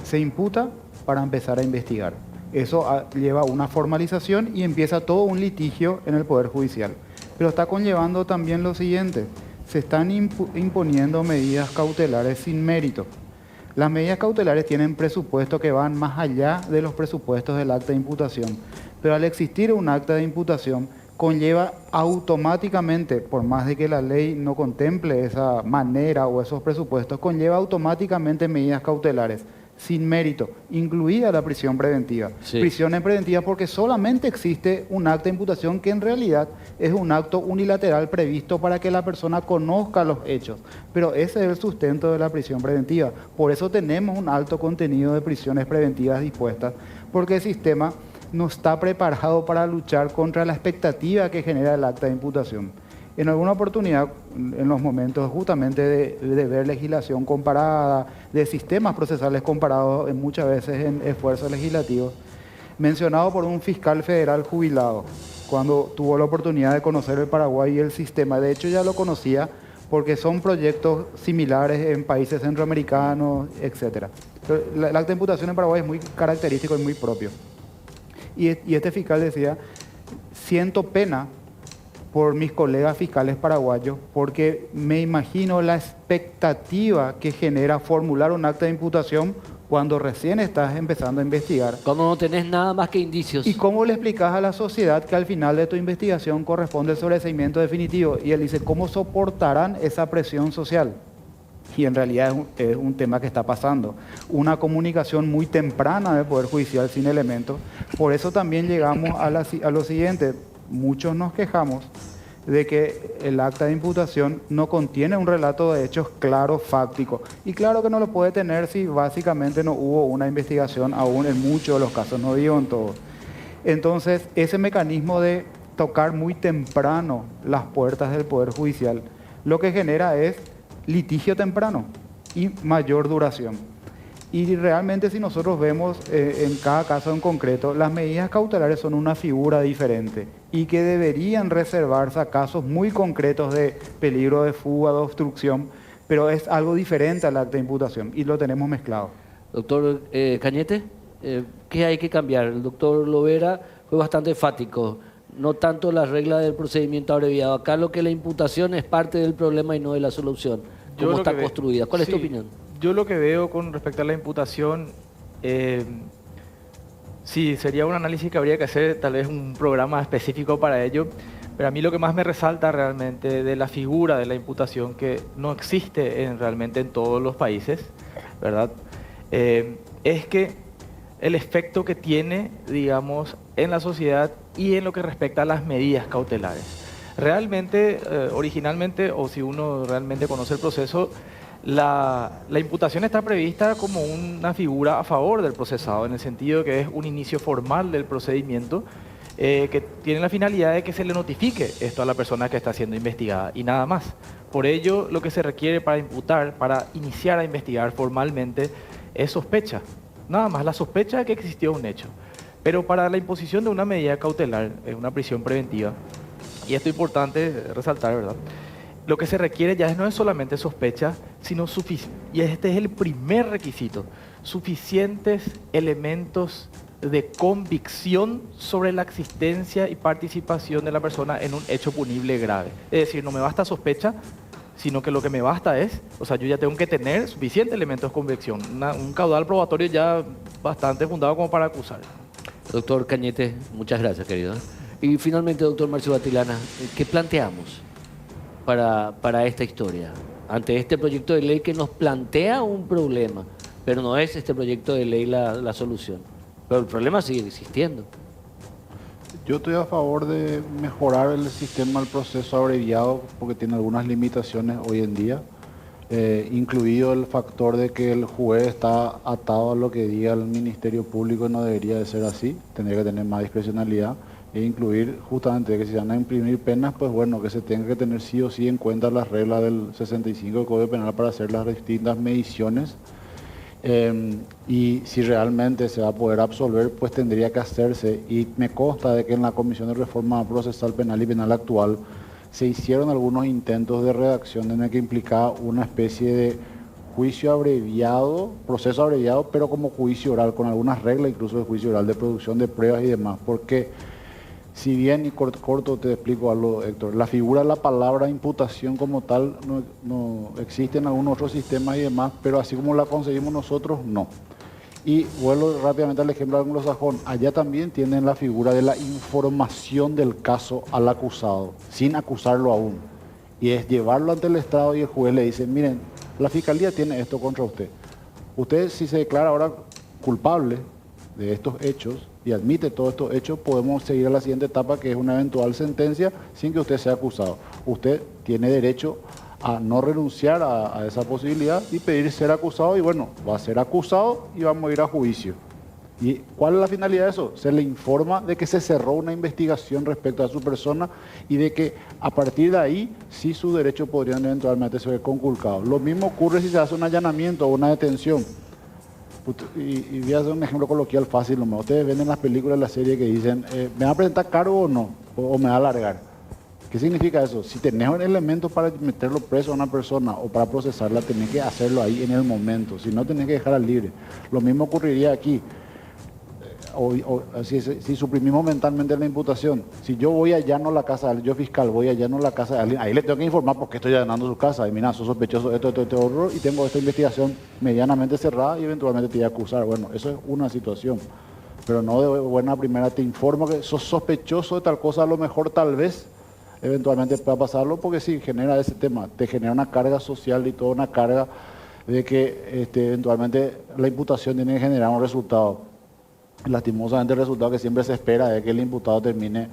Se imputa para empezar a investigar. Eso lleva una formalización y empieza todo un litigio en el Poder Judicial. Pero está conllevando también lo siguiente. Se están imponiendo medidas cautelares sin mérito. Las medidas cautelares tienen presupuestos que van más allá de los presupuestos del acta de imputación. Pero al existir un acta de imputación, conlleva automáticamente, por más de que la ley no contemple esa manera o esos presupuestos, conlleva automáticamente medidas cautelares sin mérito, incluida la prisión preventiva. Sí. Prisión en preventiva porque solamente existe un acta de imputación que en realidad es un acto unilateral previsto para que la persona conozca los hechos. Pero ese es el sustento de la prisión preventiva. Por eso tenemos un alto contenido de prisiones preventivas dispuestas, porque el sistema no está preparado para luchar contra la expectativa que genera el acta de imputación. En alguna oportunidad, en los momentos justamente de ver legislación comparada, de sistemas procesales comparados muchas veces en esfuerzos legislativos, mencionado por un fiscal federal jubilado, cuando tuvo la oportunidad de conocer el Paraguay y el sistema. De hecho, ya lo conocía porque son proyectos similares en países centroamericanos, etc. El acta de imputación en Paraguay es muy característico y muy propio. Y este fiscal decía, siento pena por mis colegas fiscales paraguayos porque me imagino la expectativa que genera formular un acta de imputación cuando recién estás empezando a investigar. Cuando no tenés nada más que indicios. ¿Y cómo le explicas a la sociedad que al final de tu investigación corresponde el sobreseimiento definitivo? Y él dice, ¿cómo soportarán esa presión social? Y en realidad es un tema que está pasando. Una comunicación muy temprana del Poder Judicial sin elementos. Por eso también llegamos a lo siguiente. Muchos nos quejamos de que el acta de imputación no contiene un relato de hechos claro, fáctico. Y claro que no lo puede tener si básicamente no hubo una investigación aún en muchos de los casos, no digo en todos. Entonces, ese mecanismo de tocar muy temprano las puertas del Poder Judicial lo que genera es litigio temprano y mayor duración. Y realmente si nosotros vemos en cada caso en concreto, las medidas cautelares son una figura diferente y que deberían reservarse a casos muy concretos de peligro de fuga, de obstrucción, pero es algo diferente al acta de imputación y lo tenemos mezclado. Doctor Cañete, ¿qué hay que cambiar? El doctor Lovera fue bastante enfático, no tanto la regla del procedimiento abreviado. Acá lo que la imputación es parte del problema y no de la solución. ¿Cómo está construida? ¿Cuál es tu opinión? Yo lo que veo con respecto a la imputación, sí, sería un análisis que habría que hacer, tal vez un programa específico para ello, pero a mí lo que más me resalta realmente de la figura de la imputación, que no existe realmente en todos los países, ¿verdad? Es que el efecto que tiene, digamos, en la sociedad y en lo que respecta a las medidas cautelares. Realmente, originalmente, o si uno realmente conoce el proceso, la imputación está prevista como una figura a favor del procesado, en el sentido que es un inicio formal del procedimiento que tiene la finalidad de que se le notifique esto a la persona que está siendo investigada y nada más. Por ello, lo que se requiere para imputar, para iniciar a investigar formalmente, es sospecha. Nada más, la sospecha de que existió un hecho. Pero para la imposición de una medida cautelar, una prisión preventiva, y esto es importante resaltar, ¿verdad?, lo que se requiere ya no es solamente sospecha, sino y este es el primer requisito, suficientes elementos de convicción sobre la existencia y participación de la persona en un hecho punible grave. Es decir, no me basta sospecha, sino que lo que me basta es, o sea, yo ya tengo que tener suficientes elementos de convicción, un caudal probatorio ya bastante fundado como para acusar. Doctor Cañete, muchas gracias, querido. Y finalmente, doctor Marcio Batilana, ¿qué planteamos para esta historia? Ante este proyecto de ley que nos plantea un problema, pero no es este proyecto de ley la solución. Pero el problema sigue existiendo. Yo estoy a favor de mejorar el sistema del proceso abreviado porque tiene algunas limitaciones hoy en día, incluido el factor de que el juez está atado a lo que diga el Ministerio Público. No debería de ser así, tendría que tener más discrecionalidad e incluir justamente que si van a imprimir penas, pues bueno, que se tenga que tener sí o sí en cuenta las reglas del 65 del Código Penal para hacer las distintas mediciones. Y si realmente se va a poder absolver, pues tendría que hacerse. Y me consta de que en la Comisión de Reforma Procesal Penal y Penal actual se hicieron algunos intentos de redacción en el que implicaba una especie de juicio abreviado, proceso abreviado, pero como juicio oral, con algunas reglas incluso de juicio oral, de producción de pruebas y demás. Porque si bien, y corto te explico algo, Héctor, la figura de la palabra imputación como tal no existe en algunos otros sistemas y demás, pero así como la conseguimos nosotros, no. Y vuelvo rápidamente al ejemplo anglosajón, allá también tienen la figura de la información del caso al acusado, sin acusarlo aún. Y es llevarlo ante el Estado y el juez le dice, miren, la Fiscalía tiene esto contra usted. Usted, si se declara ahora culpable de estos hechos y admite todos estos hechos, podemos seguir a la siguiente etapa, que es una eventual sentencia sin que usted sea acusado. Usted tiene derecho a no renunciar a esa posibilidad y pedir ser acusado, y bueno, va a ser acusado y vamos a ir a juicio. ¿Y cuál es la finalidad de eso? Se le informa de que se cerró una investigación respecto a su persona y de que a partir de ahí sí sus derechos podrían eventualmente ser conculcados. Lo mismo ocurre si se hace un allanamiento o una detención. Y voy a hacer un ejemplo coloquial fácil. Ustedes ven en las películas, las series que dicen, ¿me va a presentar cargo o no? ¿O me va a alargar? ¿Qué significa eso? Si tenés un elemento para meterlo preso a una persona o para procesarla, tenés que hacerlo ahí en el momento. Si no, tenés que dejarla libre. Lo mismo ocurriría aquí. Si suprimimos mentalmente la imputación, si yo voy allano a la casa de alguien, yo fiscal voy allano a la casa de alguien, ahí le tengo que informar porque estoy allanando su casa, y mira, sos sospechoso de esto, horror, y tengo esta investigación medianamente cerrada y eventualmente te voy a acusar. Bueno, eso es una situación, pero no de buena primera te informo que sos sospechoso de tal cosa, a lo mejor tal vez eventualmente pueda pasarlo, porque sí, genera ese tema, te genera una carga social y toda una carga de que eventualmente la imputación tiene que generar un resultado. Lastimosamente el resultado que siempre se espera es que el imputado termine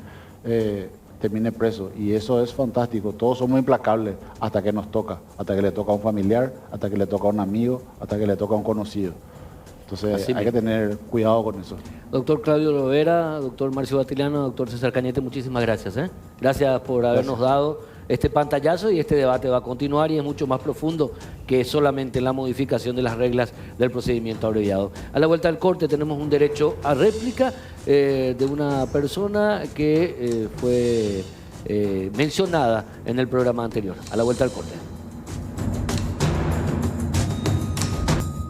preso, y eso es fantástico. Todos somos implacables hasta que nos toca, hasta que le toca a un familiar, hasta que le toca a un amigo, hasta que le toca a un conocido. Entonces Así hay que tener cuidado con eso. Doctor Claudio Lovera, doctor Marcio Batilano, doctor César Cañete, muchísimas gracias. Gracias por habernos dado este pantallazo y este debate va a continuar y es mucho más profundo que solamente la modificación de las reglas del procedimiento abreviado. A la vuelta del corte tenemos un derecho a réplica de una persona que fue mencionada en el programa anterior. A la vuelta del corte.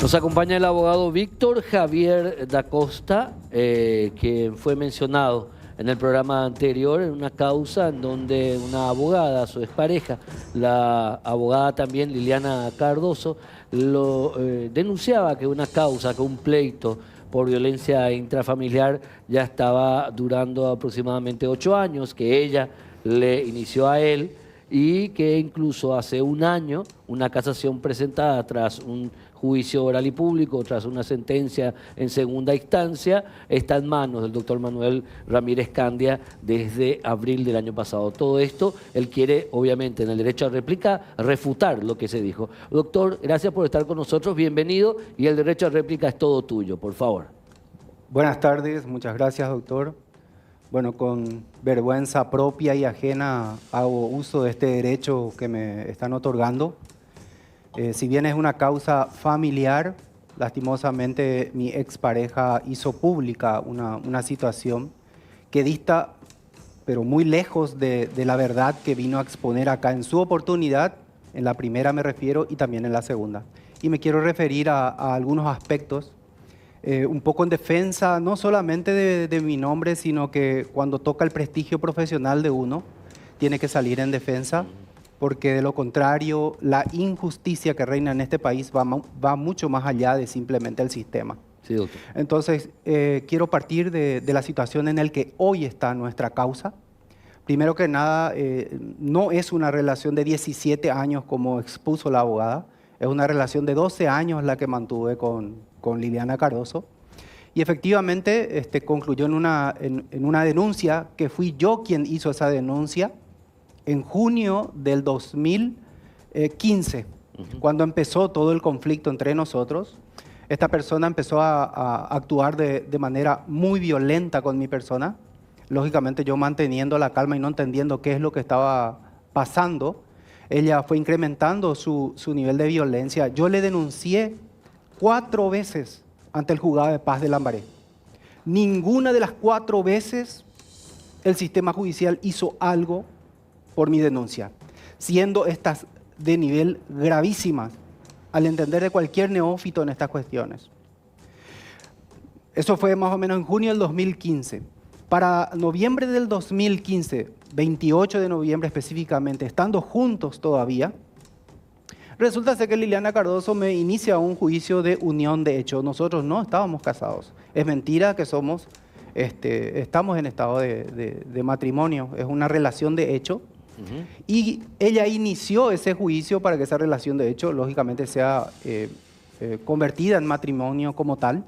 Nos acompaña el abogado Víctor Javier da Costa, que fue mencionado en el programa anterior en una causa en donde una abogada, su expareja, la abogada también Liliana Cardoso, lo denunciaba que una causa, que un pleito por violencia intrafamiliar ya estaba durando aproximadamente 8 años, que ella le inició a él y que incluso hace un año una casación presentada tras un juicio oral y público, tras una sentencia en segunda instancia, está en manos del doctor Manuel Ramírez Candia desde abril del año pasado. Todo esto, él quiere, obviamente, en el derecho a réplica, refutar lo que se dijo. Doctor, gracias por estar con nosotros, bienvenido, y el derecho a réplica es todo tuyo, por favor. Buenas tardes, muchas gracias, doctor. Bueno, con vergüenza propia y ajena hago uso de este derecho que me están otorgando. Si bien es una causa familiar, lastimosamente mi expareja hizo pública una situación que dista, pero muy lejos de la verdad que vino a exponer acá en su oportunidad, en la primera me refiero y también en la segunda. Y me quiero referir a algunos aspectos, un poco en defensa no solamente de mi nombre, sino que cuando toca el prestigio profesional de uno, tiene que salir en defensa, porque de lo contrario, la injusticia que reina en este país va mucho más allá de simplemente el sistema. Sí, doctor. Entonces, quiero partir de la situación en la que hoy está nuestra causa. Primero que nada, no es una relación de 17 años como expuso la abogada, es una relación de 12 años la que mantuve con Liliana Cardoso. Y efectivamente concluyó en una denuncia, que fui yo quien hizo esa denuncia, en junio del 2015, cuando empezó todo el conflicto entre nosotros. Esta persona empezó a actuar de manera muy violenta con mi persona. Lógicamente yo manteniendo la calma y no entendiendo qué es lo que estaba pasando. Ella fue incrementando su nivel de violencia. Yo le denuncié 4 veces ante el juzgado de paz de Lambaré. Ninguna de las 4 veces el sistema judicial hizo algo por mi denuncia, siendo estas de nivel gravísimas, al entender de cualquier neófito en estas cuestiones. Eso fue más o menos en junio del 2015. Para noviembre del 2015, 28 de noviembre específicamente, estando juntos todavía, resulta ser que Liliana Cardoso me inicia un juicio de unión de hecho. Nosotros no estábamos casados. Es mentira que estamos en estado de matrimonio. Es una relación de hecho. Y ella inició ese juicio para que esa relación de hecho, lógicamente, sea convertida en matrimonio como tal.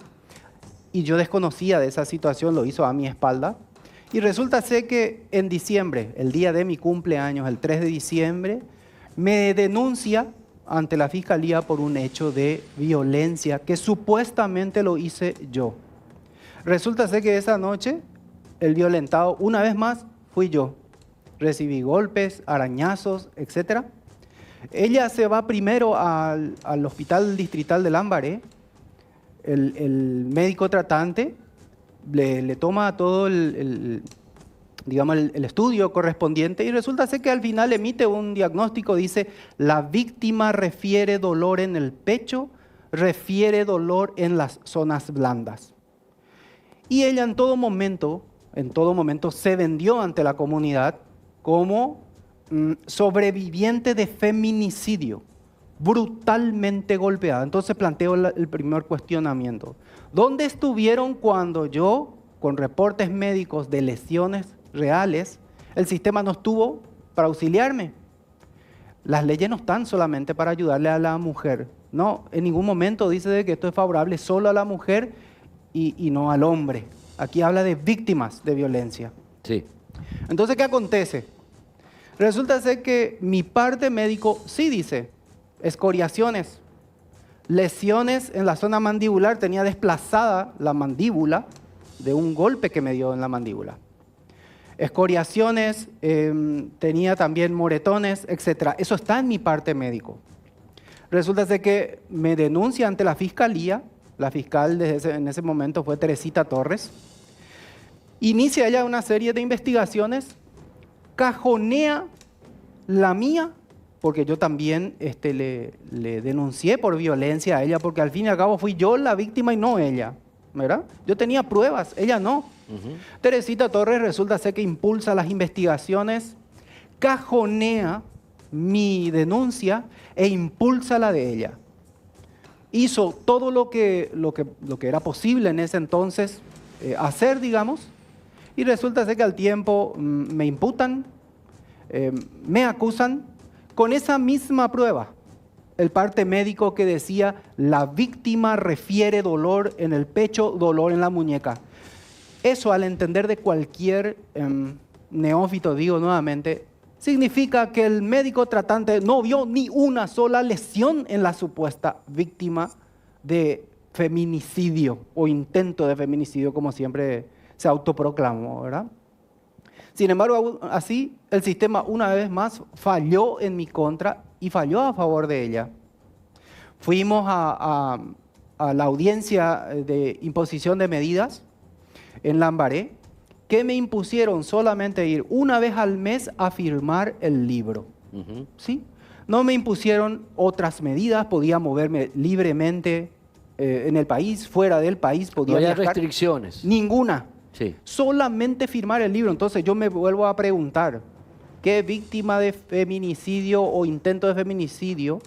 Y yo desconocía de esa situación, lo hizo a mi espalda. Y resulta ser que en diciembre, el día de mi cumpleaños, el 3 de diciembre, me denuncia ante la fiscalía por un hecho de violencia que supuestamente lo hice yo. Resulta ser que esa noche el violentado, una vez más, fui yo. Recibí golpes, arañazos, etc. Ella se va primero al hospital distrital de Lambaré. El médico tratante le toma todo el estudio correspondiente y resulta ser que al final emite un diagnóstico, dice: la víctima refiere dolor en el pecho, refiere dolor en las zonas blandas. Y ella en todo momento se vendió ante la comunidad como sobreviviente de feminicidio, brutalmente golpeada. Entonces planteo el primer cuestionamiento. ¿Dónde estuvieron cuando yo, con reportes médicos de lesiones reales, el sistema no estuvo para auxiliarme? Las leyes no están solamente para ayudarle a la mujer. No, en ningún momento dice que esto es favorable solo a la mujer y no al hombre. Aquí habla de víctimas de violencia. Sí. Entonces, ¿qué acontece? Resulta ser que mi parte médico sí dice escoriaciones, lesiones en la zona mandibular, tenía desplazada la mandíbula de un golpe que me dio en la mandíbula. escoriaciones, tenía también moretones, etc. Eso está en mi parte médico. Resulta ser que me denuncia ante la fiscalía. La fiscal en ese momento fue Teresita Torres. Inicia ella una serie de investigaciones, cajonea la mía, porque yo también le denuncié por violencia a ella, porque al fin y al cabo fui yo la víctima y no ella, ¿verdad? Yo tenía pruebas, ella no. Teresita Torres resulta ser que impulsa las investigaciones, cajonea mi denuncia e impulsa la de ella. Hizo todo lo que era posible en ese entonces hacer, digamos, y resulta ser que al tiempo me imputan, me acusan con esa misma prueba. El parte médico que decía, la víctima refiere dolor en el pecho, dolor en la muñeca. Eso, al entender de cualquier neófito, digo nuevamente, significa que el médico tratante no vio ni una sola lesión en la supuesta víctima de feminicidio o intento de feminicidio, como siempre se autoproclamó, ¿verdad? Sin embargo, así el sistema una vez más falló en mi contra y falló a favor de ella. Fuimos a la audiencia de imposición de medidas en Lambaré, que me impusieron solamente ir una vez al mes a firmar el libro. ¿Sí? No me impusieron otras medidas, podía moverme libremente en el país, fuera del país, podía No había viajar. restricciones. Ninguna. Sí. Solamente firmar el libro. Entonces yo me vuelvo a preguntar, ¿qué víctima de feminicidio o intento de feminicidio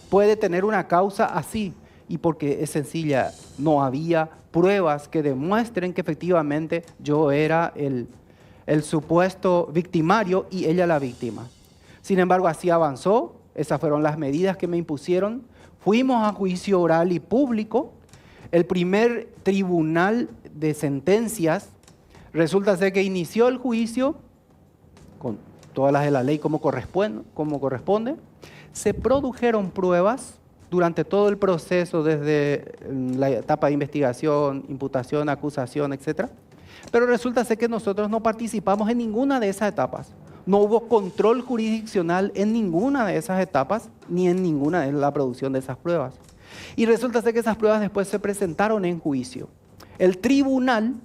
puede tener una causa así? Y porque es sencilla, no había pruebas que demuestren que efectivamente yo era el supuesto victimario y ella la víctima. Sin embargo, así avanzó, esas fueron las medidas que me impusieron. Fuimos a juicio oral y público. El primer tribunal de sentencias resulta ser que inició el juicio con todas las de la ley como corresponde. Se produjeron pruebas durante todo el proceso, desde la etapa de investigación, imputación, acusación, etc. Pero resulta ser que nosotros no participamos en ninguna de esas etapas. No hubo control jurisdiccional en ninguna de esas etapas, ni en ninguna de la producción de esas pruebas. Y resulta ser que esas pruebas después se presentaron en juicio. El tribunal,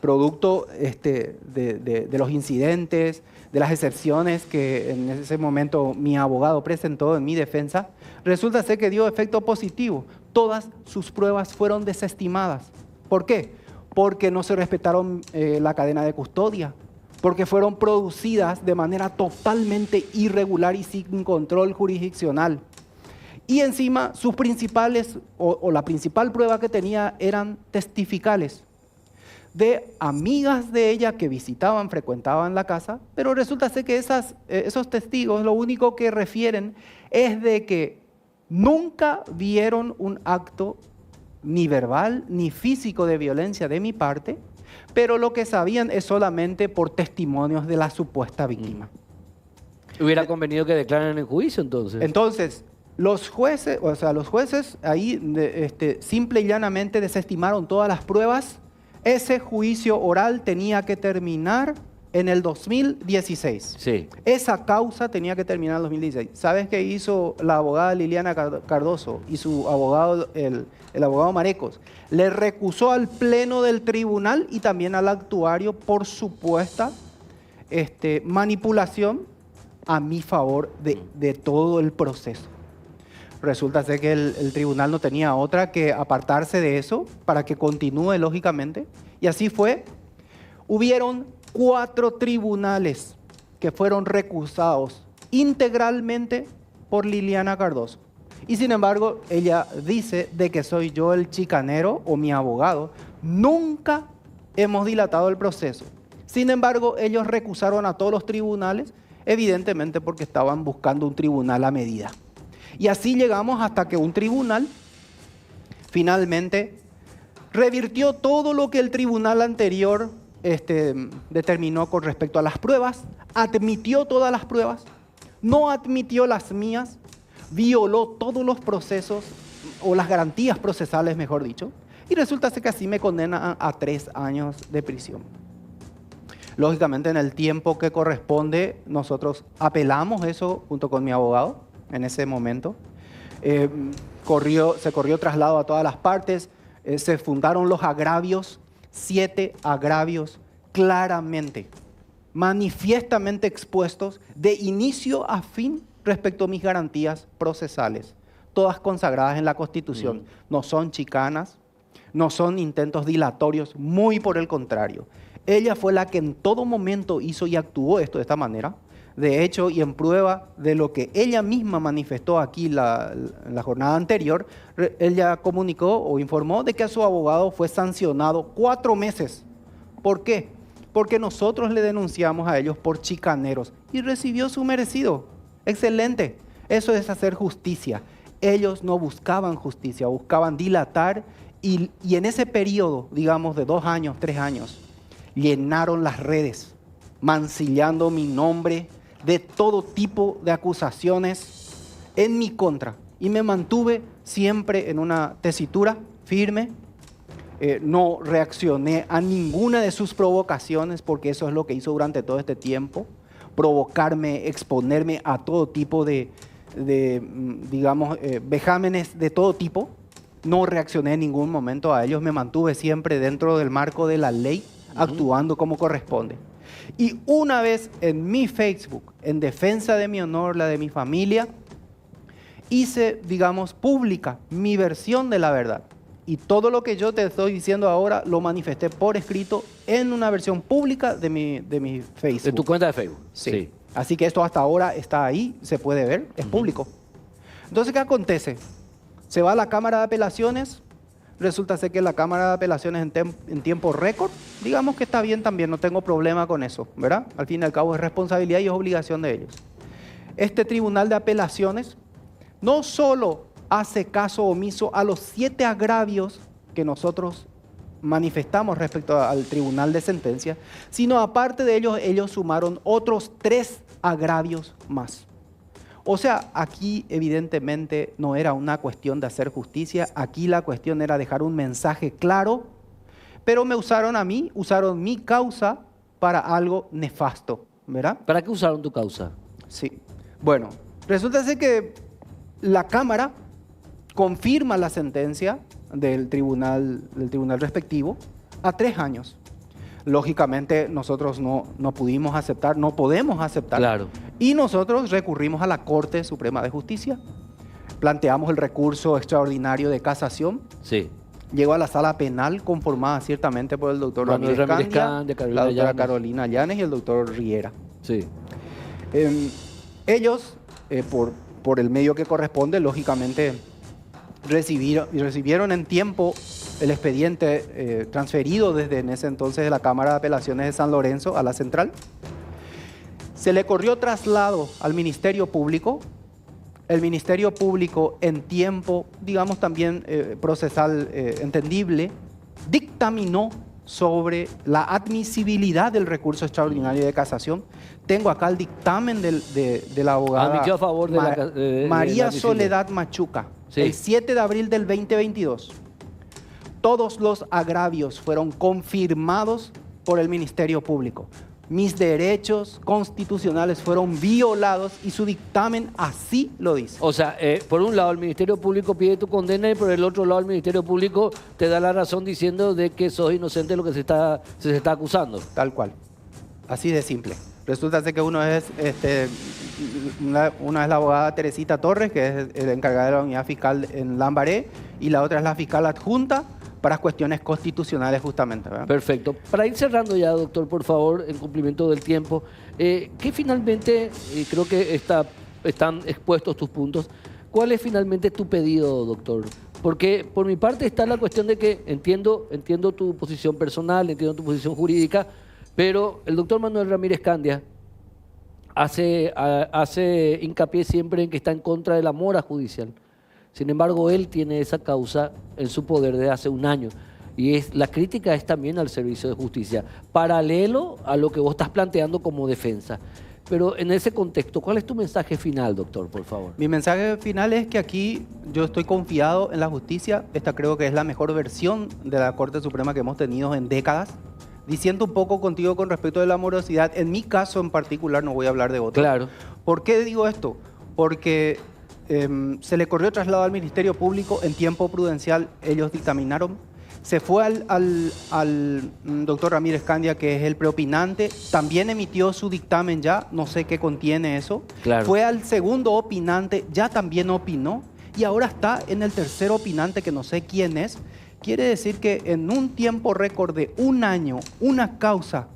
producto de los incidentes, de las excepciones que en ese momento mi abogado presentó en mi defensa, resulta ser que dio efecto positivo. Todas sus pruebas fueron desestimadas. ¿Por qué? Porque no se respetaron la cadena de custodia, porque fueron producidas de manera totalmente irregular y sin control jurisdiccional. Y encima sus principales, o la principal prueba que tenía, eran testificales de amigas de ella que visitaban, frecuentaban la casa, pero resulta ser que esos testigos lo único que refieren es de que nunca vieron un acto ni verbal ni físico de violencia de mi parte, pero lo que sabían es solamente por testimonios de la supuesta víctima. ¿Hubiera convenido que declaren en juicio entonces? Entonces, los jueces ahí simple y llanamente desestimaron todas las pruebas. Ese juicio oral tenía que terminar en el 2016. Sí. Esa causa tenía que terminar en el 2016. ¿Sabes qué hizo la abogada Liliana Cardoso y su abogado, el abogado Marecos? Le recusó al pleno del tribunal y también al actuario por supuesta manipulación a mi favor de todo el proceso. Resulta ser que el tribunal no tenía otra que apartarse de eso para que continúe lógicamente. Y así fue. Hubieron 4 tribunales que fueron recusados integralmente por Liliana Cardoso. Y sin embargo, ella dice de que soy yo el chicanero o mi abogado. Nunca hemos dilatado el proceso. Sin embargo, ellos recusaron a todos los tribunales, evidentemente porque estaban buscando un tribunal a medida. Y así llegamos hasta que un tribunal finalmente revirtió todo lo que el tribunal anterior determinó con respecto a las pruebas, admitió todas las pruebas, no admitió las mías, violó todos los procesos o las garantías procesales, mejor dicho, y resulta ser que así me condenan a 3 años de prisión. Lógicamente, en el tiempo que corresponde, nosotros apelamos eso junto con mi abogado en ese momento. Se corrió traslado a todas las partes, se fundaron los agravios, 7 agravios claramente, manifiestamente expuestos de inicio a fin respecto a mis garantías procesales, todas consagradas en la Constitución. No son chicanas, no son intentos dilatorios, muy por el contrario. Ella fue la que en todo momento hizo y actuó esto de esta manera. De hecho, y en prueba de lo que ella misma manifestó aquí en la jornada anterior, ella comunicó o informó de que a su abogado fue sancionado 4 meses. ¿Por qué? Porque nosotros le denunciamos a ellos por chicaneros y recibió su merecido. Excelente. Eso es hacer justicia. Ellos no buscaban justicia, buscaban dilatar y en ese periodo, digamos, de 2 años, 3 años, llenaron las redes, mancillando mi nombre de todo tipo de acusaciones en mi contra. Y me mantuve siempre en una tesitura firme. No reaccioné a ninguna de sus provocaciones, porque eso es lo que hizo durante todo este tiempo. Provocarme, exponerme a todo tipo de vejámenes de todo tipo. No reaccioné en ningún momento a ellos. Me mantuve siempre dentro del marco de la ley, actuando como corresponde. Y una vez en mi Facebook, en defensa de mi honor, la de mi familia, hice, digamos, pública mi versión de la verdad. Y todo lo que yo te estoy diciendo ahora lo manifesté por escrito en una versión pública de mi Facebook. De tu cuenta de Facebook. Sí. Así que esto hasta ahora está ahí, se puede ver, es público. Entonces, ¿qué acontece? Se va a la Cámara de Apelaciones. Resulta ser que la Cámara de Apelaciones en tiempo récord, digamos que está bien también, no tengo problema con eso, ¿verdad? Al fin y al cabo es responsabilidad y es obligación de ellos. Este Tribunal de Apelaciones no solo hace caso omiso a los 7 agravios que nosotros manifestamos respecto al Tribunal de Sentencia, sino aparte de ellos sumaron otros 3 agravios más. O sea, aquí evidentemente no era una cuestión de hacer justicia, aquí la cuestión era dejar un mensaje claro, pero me usaron a mí, usaron mi causa para algo nefasto, ¿verdad? ¿Para qué usaron tu causa? Sí. Bueno, resulta ser que la Cámara confirma la sentencia del tribunal respectivo a 3 años. Lógicamente nosotros no pudimos aceptar, no podemos aceptar. Claro. Y nosotros recurrimos a la Corte Suprema de Justicia, planteamos el recurso extraordinario de casación. Sí. Llegó a la sala penal conformada ciertamente por el doctor Ramírez Candia, la doctora Carolina Llanes y el doctor Riera. Sí. Ellos, por el medio que corresponde, lógicamente recibieron en tiempo el expediente transferido desde en ese entonces de la Cámara de Apelaciones de San Lorenzo a la central. Se le corrió traslado al Ministerio Público. El Ministerio Público en tiempo, digamos también procesal entendible, dictaminó sobre la admisibilidad del recurso extraordinario de casación. Tengo acá el dictamen de la abogada Admitió a favor de María la Soledad Machuca, sí. El 7 de abril del 2022. Todos los agravios fueron confirmados por el Ministerio Público. Mis derechos constitucionales fueron violados y su dictamen así lo dice. O sea, por un lado el Ministerio Público pide tu condena y por el otro lado el Ministerio Público te da la razón diciendo de que sos inocente de lo que se está acusando. Tal cual. Así de simple. Resulta ser que uno es una es la abogada Teresita Torres, que es el encargada de la unidad fiscal en Lambaré, y la otra es la fiscal adjunta para cuestiones constitucionales justamente, ¿verdad? Perfecto. Para ir cerrando ya, doctor, por favor, en cumplimiento del tiempo, ¿qué finalmente, creo que están expuestos tus puntos, cuál es finalmente tu pedido, doctor? Porque por mi parte está la cuestión de que entiendo tu posición personal, entiendo tu posición jurídica, pero el doctor Manuel Ramírez Candia hace hincapié siempre en que está en contra de la mora judicial. Sin embargo, él tiene esa causa en su poder desde hace un año. Y la crítica es también al servicio de justicia, paralelo a lo que vos estás planteando como defensa. Pero en ese contexto, ¿cuál es tu mensaje final, doctor, por favor? Mi mensaje final es que aquí yo estoy confiado en la justicia. Esta creo que es la mejor versión de la Corte Suprema que hemos tenido en décadas. diciendo un poco contigo con respecto de la morosidad, en mi caso en particular, no voy a hablar de otro. Claro. ¿Por qué digo esto? Porque se le corrió traslado al Ministerio Público en tiempo prudencial, ellos dictaminaron. Se fue al doctor Ramírez Candia, que es el preopinante, también emitió su dictamen ya, no sé qué contiene eso. Claro. Fue al segundo opinante, ya también opinó, y ahora está en el tercer opinante, que no sé quién es. Quiere decir que en un tiempo récord de un año, una causa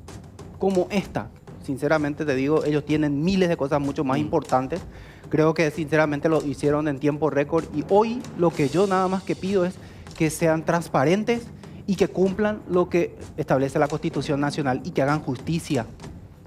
como esta, sinceramente te digo, ellos tienen miles de cosas mucho más importantes. Creo que sinceramente lo hicieron en tiempo récord, y hoy lo que yo nada más que pido es que sean transparentes y que cumplan lo que establece la Constitución Nacional y que hagan justicia.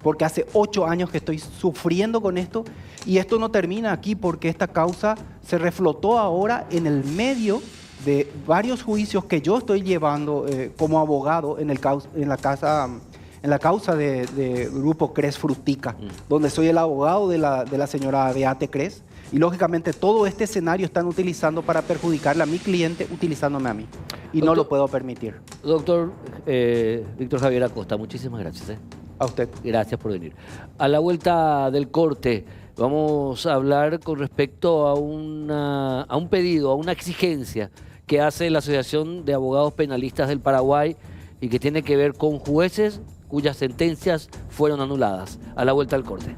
Porque hace 8 años que estoy sufriendo con esto, y esto no termina aquí, porque esta causa se reflotó ahora en el medio de varios juicios que yo estoy llevando como abogado en la causa de Grupo Cres Frutica, donde soy el abogado de la señora Beate Cres. Y lógicamente todo este escenario están utilizando para perjudicarle a mi cliente, utilizándome a mí. Y no lo puedo permitir. Doctor Víctor Javier Acosta, muchísimas gracias. A usted. Gracias por venir. A la vuelta del corte vamos a hablar con respecto a un pedido, a una exigencia que hace la Asociación de Abogados Penalistas del Paraguay y que tiene que ver con jueces cuyas sentencias fueron anuladas. A la vuelta del corte.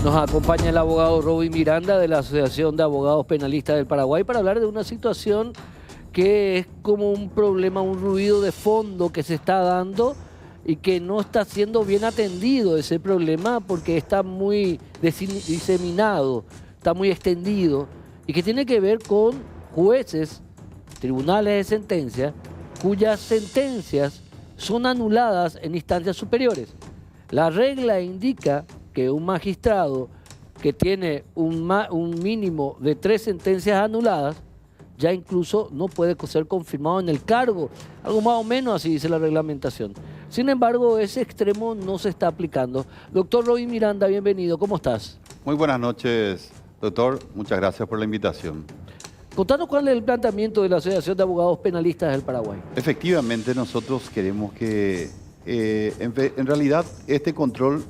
Nos acompaña el abogado Robin Miranda de la Asociación de Abogados Penalistas del Paraguay para hablar de una situación que es como un problema, un ruido de fondo que se está dando y que no está siendo bien atendido ese problema porque está muy diseminado, está muy extendido y que tiene que ver con jueces, tribunales de sentencia, cuyas sentencias son anuladas en instancias superiores. La regla indica que un magistrado que tiene un mínimo de 3 sentencias anuladas ya incluso no puede ser confirmado en el cargo. Algo más o menos así dice la reglamentación. Sin embargo, ese extremo no se está aplicando. Doctor Robin Miranda, bienvenido. ¿Cómo estás? Muy buenas noches, doctor. Muchas gracias por la invitación. Contanos cuál es el planteamiento de la Asociación de Abogados Penalistas del Paraguay. Efectivamente, nosotros queremos que, en realidad, este control,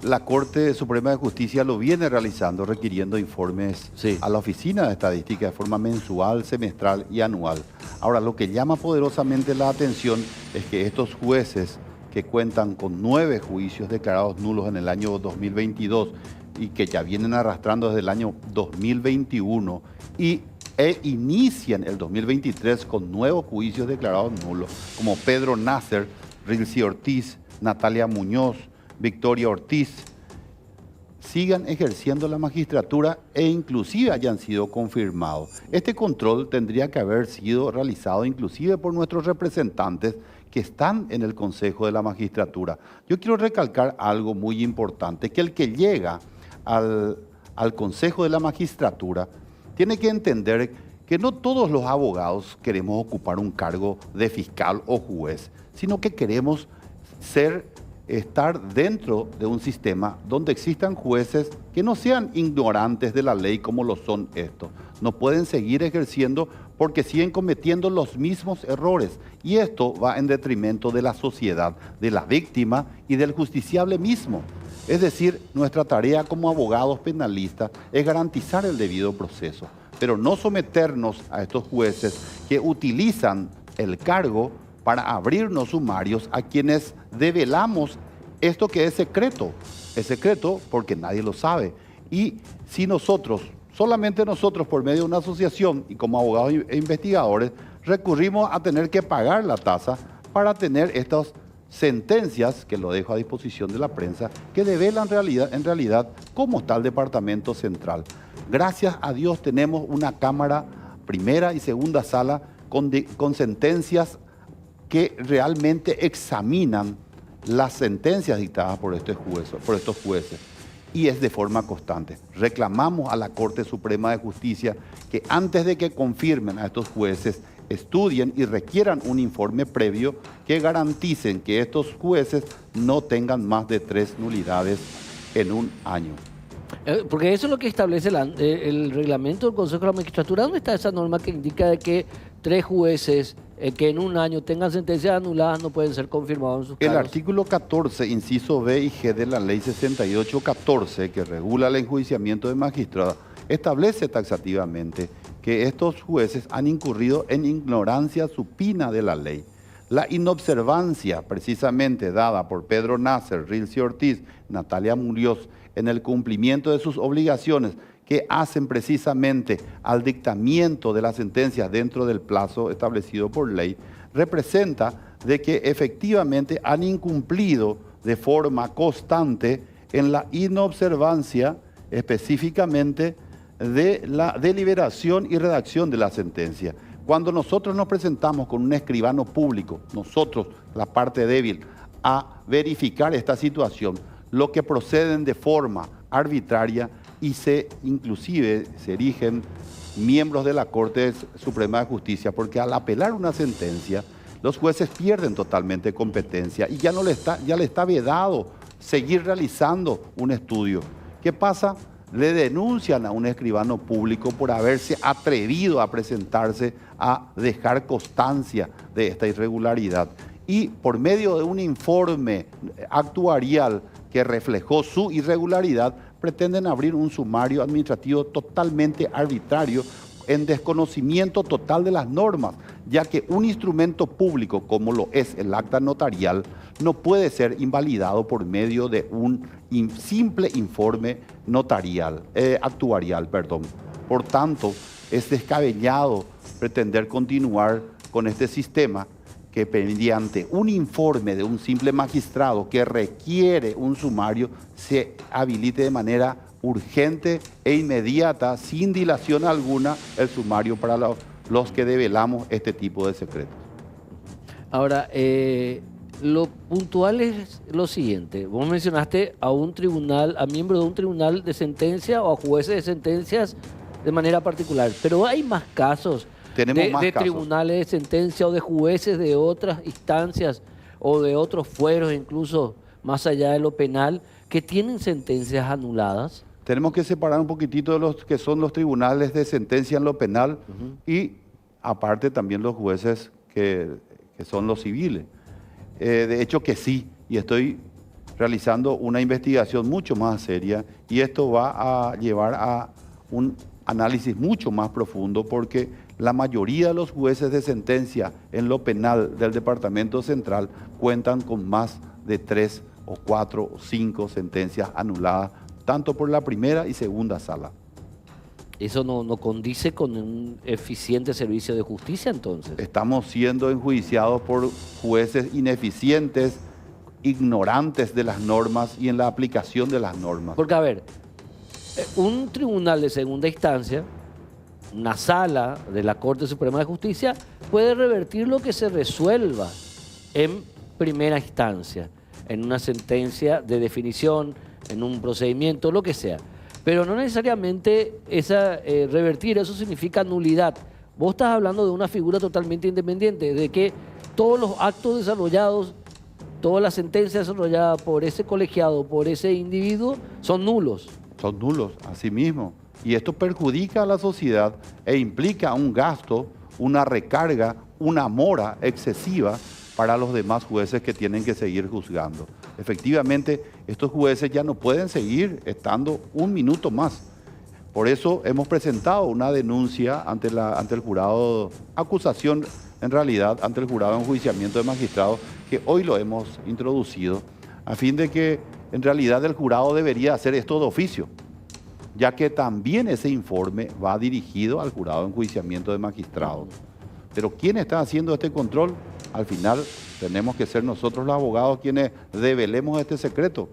la Corte Suprema de Justicia lo viene realizando, requiriendo informes a la Oficina de Estadística de forma mensual, semestral y anual. Ahora, lo que llama poderosamente la atención es que estos jueces que cuentan con 9 juicios declarados nulos en el año 2022 y que ya vienen arrastrando desde el año 2021 e inician el 2023 con nuevos juicios declarados nulos, como Pedro Nasser, Rilcy Ortiz, Natalia Muñoz, Victoria Ortiz, sigan ejerciendo la magistratura e inclusive hayan sido confirmados. Este control tendría que haber sido realizado inclusive por nuestros representantes que están en el Consejo de la Magistratura. Yo quiero recalcar algo muy importante, que el que llega al Consejo de la Magistratura tiene que entender que no todos los abogados queremos ocupar un cargo de fiscal o juez, sino que queremos estar dentro de un sistema donde existan jueces que no sean ignorantes de la ley como lo son estos. No pueden seguir ejerciendo porque siguen cometiendo los mismos errores. Y esto va en detrimento de la sociedad, de la víctima y del justiciable mismo. Es decir, nuestra tarea como abogados penalistas es garantizar el debido proceso, pero no someternos a estos jueces que utilizan el cargo para abrirnos sumarios a quienes develamos esto que es secreto. Es secreto porque nadie lo sabe. Y si nosotros, solamente nosotros por medio de una asociación y como abogados e investigadores, recurrimos a tener que pagar la tasa para tener estas sentencias, que lo dejo a disposición de la prensa, que develan en realidad cómo está el Departamento Central. Gracias a Dios tenemos una Cámara primera y segunda sala con sentencias que realmente examinan las sentencias dictadas por estos jueces. Y es de forma constante. Reclamamos a la Corte Suprema de Justicia que antes de que confirmen a estos jueces, estudien y requieran un informe previo que garanticen que estos jueces no tengan más de 3 nulidades en un año. Porque eso es lo que establece el reglamento del Consejo de la Magistratura. ¿Dónde está esa norma que indica de que 3 jueces que en un año tengan sentencias anuladas no pueden ser confirmados en sus El cargos. artículo 14, inciso B y G de la ley 6814, que regula el enjuiciamiento de magistrados, establece taxativamente que estos jueces han incurrido en ignorancia supina de la ley. La inobservancia precisamente dada por Pedro Nasser, Rilcy Ortiz, Natalia Muñoz en el cumplimiento de sus obligaciones que hacen precisamente al dictamiento de las sentencias dentro del plazo establecido por ley, representa de que efectivamente han incumplido de forma constante en la inobservancia específicamente de la deliberación y redacción de la sentencia. Cuando nosotros nos presentamos con un escribano público, nosotros, la parte débil, a verificar esta situación, lo que proceden de forma arbitraria y inclusive se erigen miembros de la Corte Suprema de Justicia, porque al apelar una sentencia, los jueces pierden totalmente competencia y ya le está vedado seguir realizando un estudio. ¿Qué pasa? Le denuncian a un escribano público por haberse atrevido a presentarse a dejar constancia de esta irregularidad. Y por medio de un informe actuarial que reflejó su irregularidad, pretenden abrir un sumario administrativo totalmente arbitrario en desconocimiento total de las normas, ya que un instrumento público como lo es el acta notarial no puede ser invalidado por medio de un simple informe notarial, actuarial. Por tanto, es descabellado pretender continuar con este sistema que mediante un informe de un simple magistrado que requiere un sumario se habilite de manera urgente e inmediata, sin dilación alguna, el sumario para los que develamos este tipo de secretos. Ahora, lo puntual es lo siguiente. Vos mencionaste a un tribunal, a miembros de un tribunal de sentencia o a jueces de sentencias de manera particular, pero hay más casos de tribunales de sentencia o de jueces de otras instancias o de otros fueros, incluso más allá de lo penal, que tienen sentencias anuladas. Tenemos que separar un poquitito de los que son los tribunales de sentencia en lo penal y aparte también los jueces que son los civiles. De hecho que sí, y estoy realizando una investigación mucho más seria y esto va a llevar a un análisis mucho más profundo porque la mayoría de los jueces de sentencia en lo penal del Departamento Central cuentan con más de 3 o 4 o 5 sentencias anuladas, tanto por la primera y segunda sala. ¿Eso no condice con un eficiente servicio de justicia entonces? Estamos siendo enjuiciados por jueces ineficientes, ignorantes de las normas y en la aplicación de las normas. Porque, a ver, un tribunal de segunda instancia, una sala de la Corte Suprema de Justicia, puede revertir lo que se resuelva en primera instancia, en una sentencia de definición, en un procedimiento, lo que sea. Pero no necesariamente revertir eso significa nulidad. Vos estás hablando de una figura totalmente independiente, de que todos los actos desarrollados, todas las sentencias desarrolladas por ese colegiado, por ese individuo, son nulos. Son nulos, así mismo. Y esto perjudica a la sociedad e implica un gasto, una recarga, una mora excesiva para los demás jueces que tienen que seguir juzgando. Efectivamente, estos jueces ya no pueden seguir estando un minuto más. Por eso hemos presentado una denuncia ante el jurado, acusación en realidad, ante el jurado de enjuiciamiento de magistrados, que hoy lo hemos introducido, a fin de que en realidad el jurado debería hacer esto de oficio, ya que también ese informe va dirigido al jurado de enjuiciamiento de magistrados. Pero ¿quién está haciendo este control? Al final tenemos que ser nosotros los abogados quienes develemos este secreto.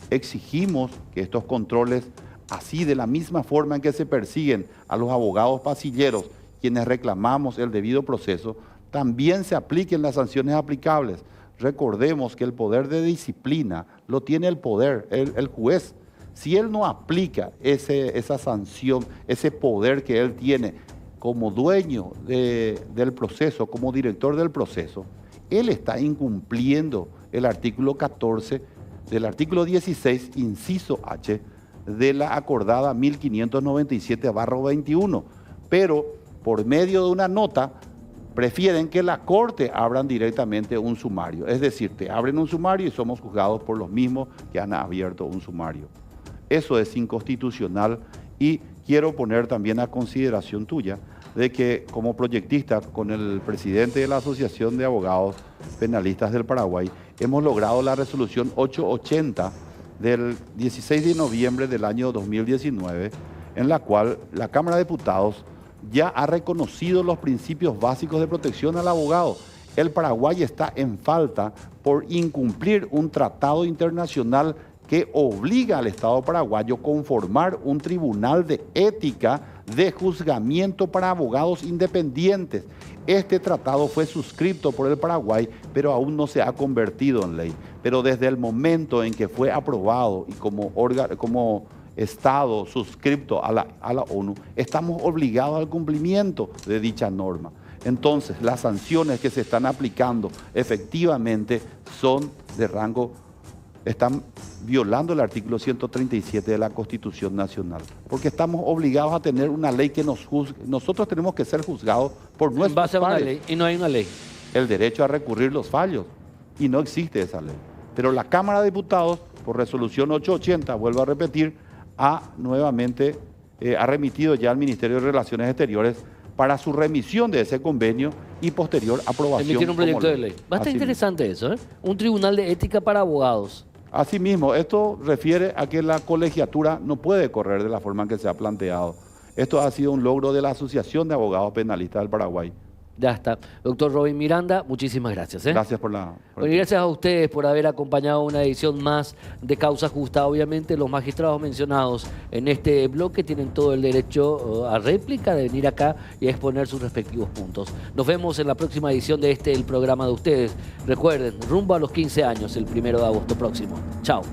Exigimos que estos controles, así de la misma forma en que se persiguen a los abogados pasilleros, quienes reclamamos el debido proceso, también se apliquen las sanciones aplicables. Recordemos que el poder de disciplina lo tiene el poder, el juez. Si él no aplica esa sanción, ese poder que él tiene como dueño del proceso, como director del proceso, él está incumpliendo el artículo 14 del artículo 16, inciso H, de la acordada 1597/21. Pero por medio de una nota prefieren que la Corte abran directamente un sumario. Es decir, te abren un sumario y somos juzgados por los mismos que han abierto un sumario. Eso es inconstitucional y quiero poner también a consideración tuya de que como proyectista con el presidente de la Asociación de Abogados Penalistas del Paraguay hemos logrado la resolución 880 del 16 de noviembre del año 2019, en la cual la Cámara de Diputados ya ha reconocido los principios básicos de protección al abogado. El Paraguay está en falta por incumplir un tratado internacional que obliga al Estado paraguayo a conformar un tribunal de ética de juzgamiento para abogados independientes. Este tratado fue suscrito por el Paraguay, pero aún no se ha convertido en ley. Pero desde el momento en que fue aprobado y como Estado suscripto a la ONU, estamos obligados al cumplimiento de dicha norma. Entonces, las sanciones que se están aplicando efectivamente son de rango, están violando el artículo 137 de la Constitución Nacional, porque estamos obligados a tener una ley que nos juzgue. Nosotros tenemos que ser juzgados por nuestros pares. En base a una ley, y no hay una ley. El derecho a recurrir los fallos, y no existe esa ley. Pero la Cámara de Diputados, por resolución 880, vuelvo a repetir, ha remitido ya al Ministerio de Relaciones Exteriores para su remisión de ese convenio y posterior aprobación. Emitir un proyecto de ley. Bastante interesante eso, ¿eh? Un tribunal de ética para abogados. Asimismo, esto refiere a que la colegiatura no puede correr de la forma en que se ha planteado. Esto ha sido un logro de la Asociación de Abogados Penalistas del Paraguay. Ya está. Doctor Robin Miranda, muchísimas gracias. Gracias por Bueno, y gracias a ustedes por haber acompañado una edición más de Causa Justa. Obviamente los magistrados mencionados en este bloque tienen todo el derecho a réplica de venir acá y a exponer sus respectivos puntos. Nos vemos en la próxima edición de el programa de ustedes. Recuerden, rumbo a los 15 años, el 1 de agosto próximo. Chao.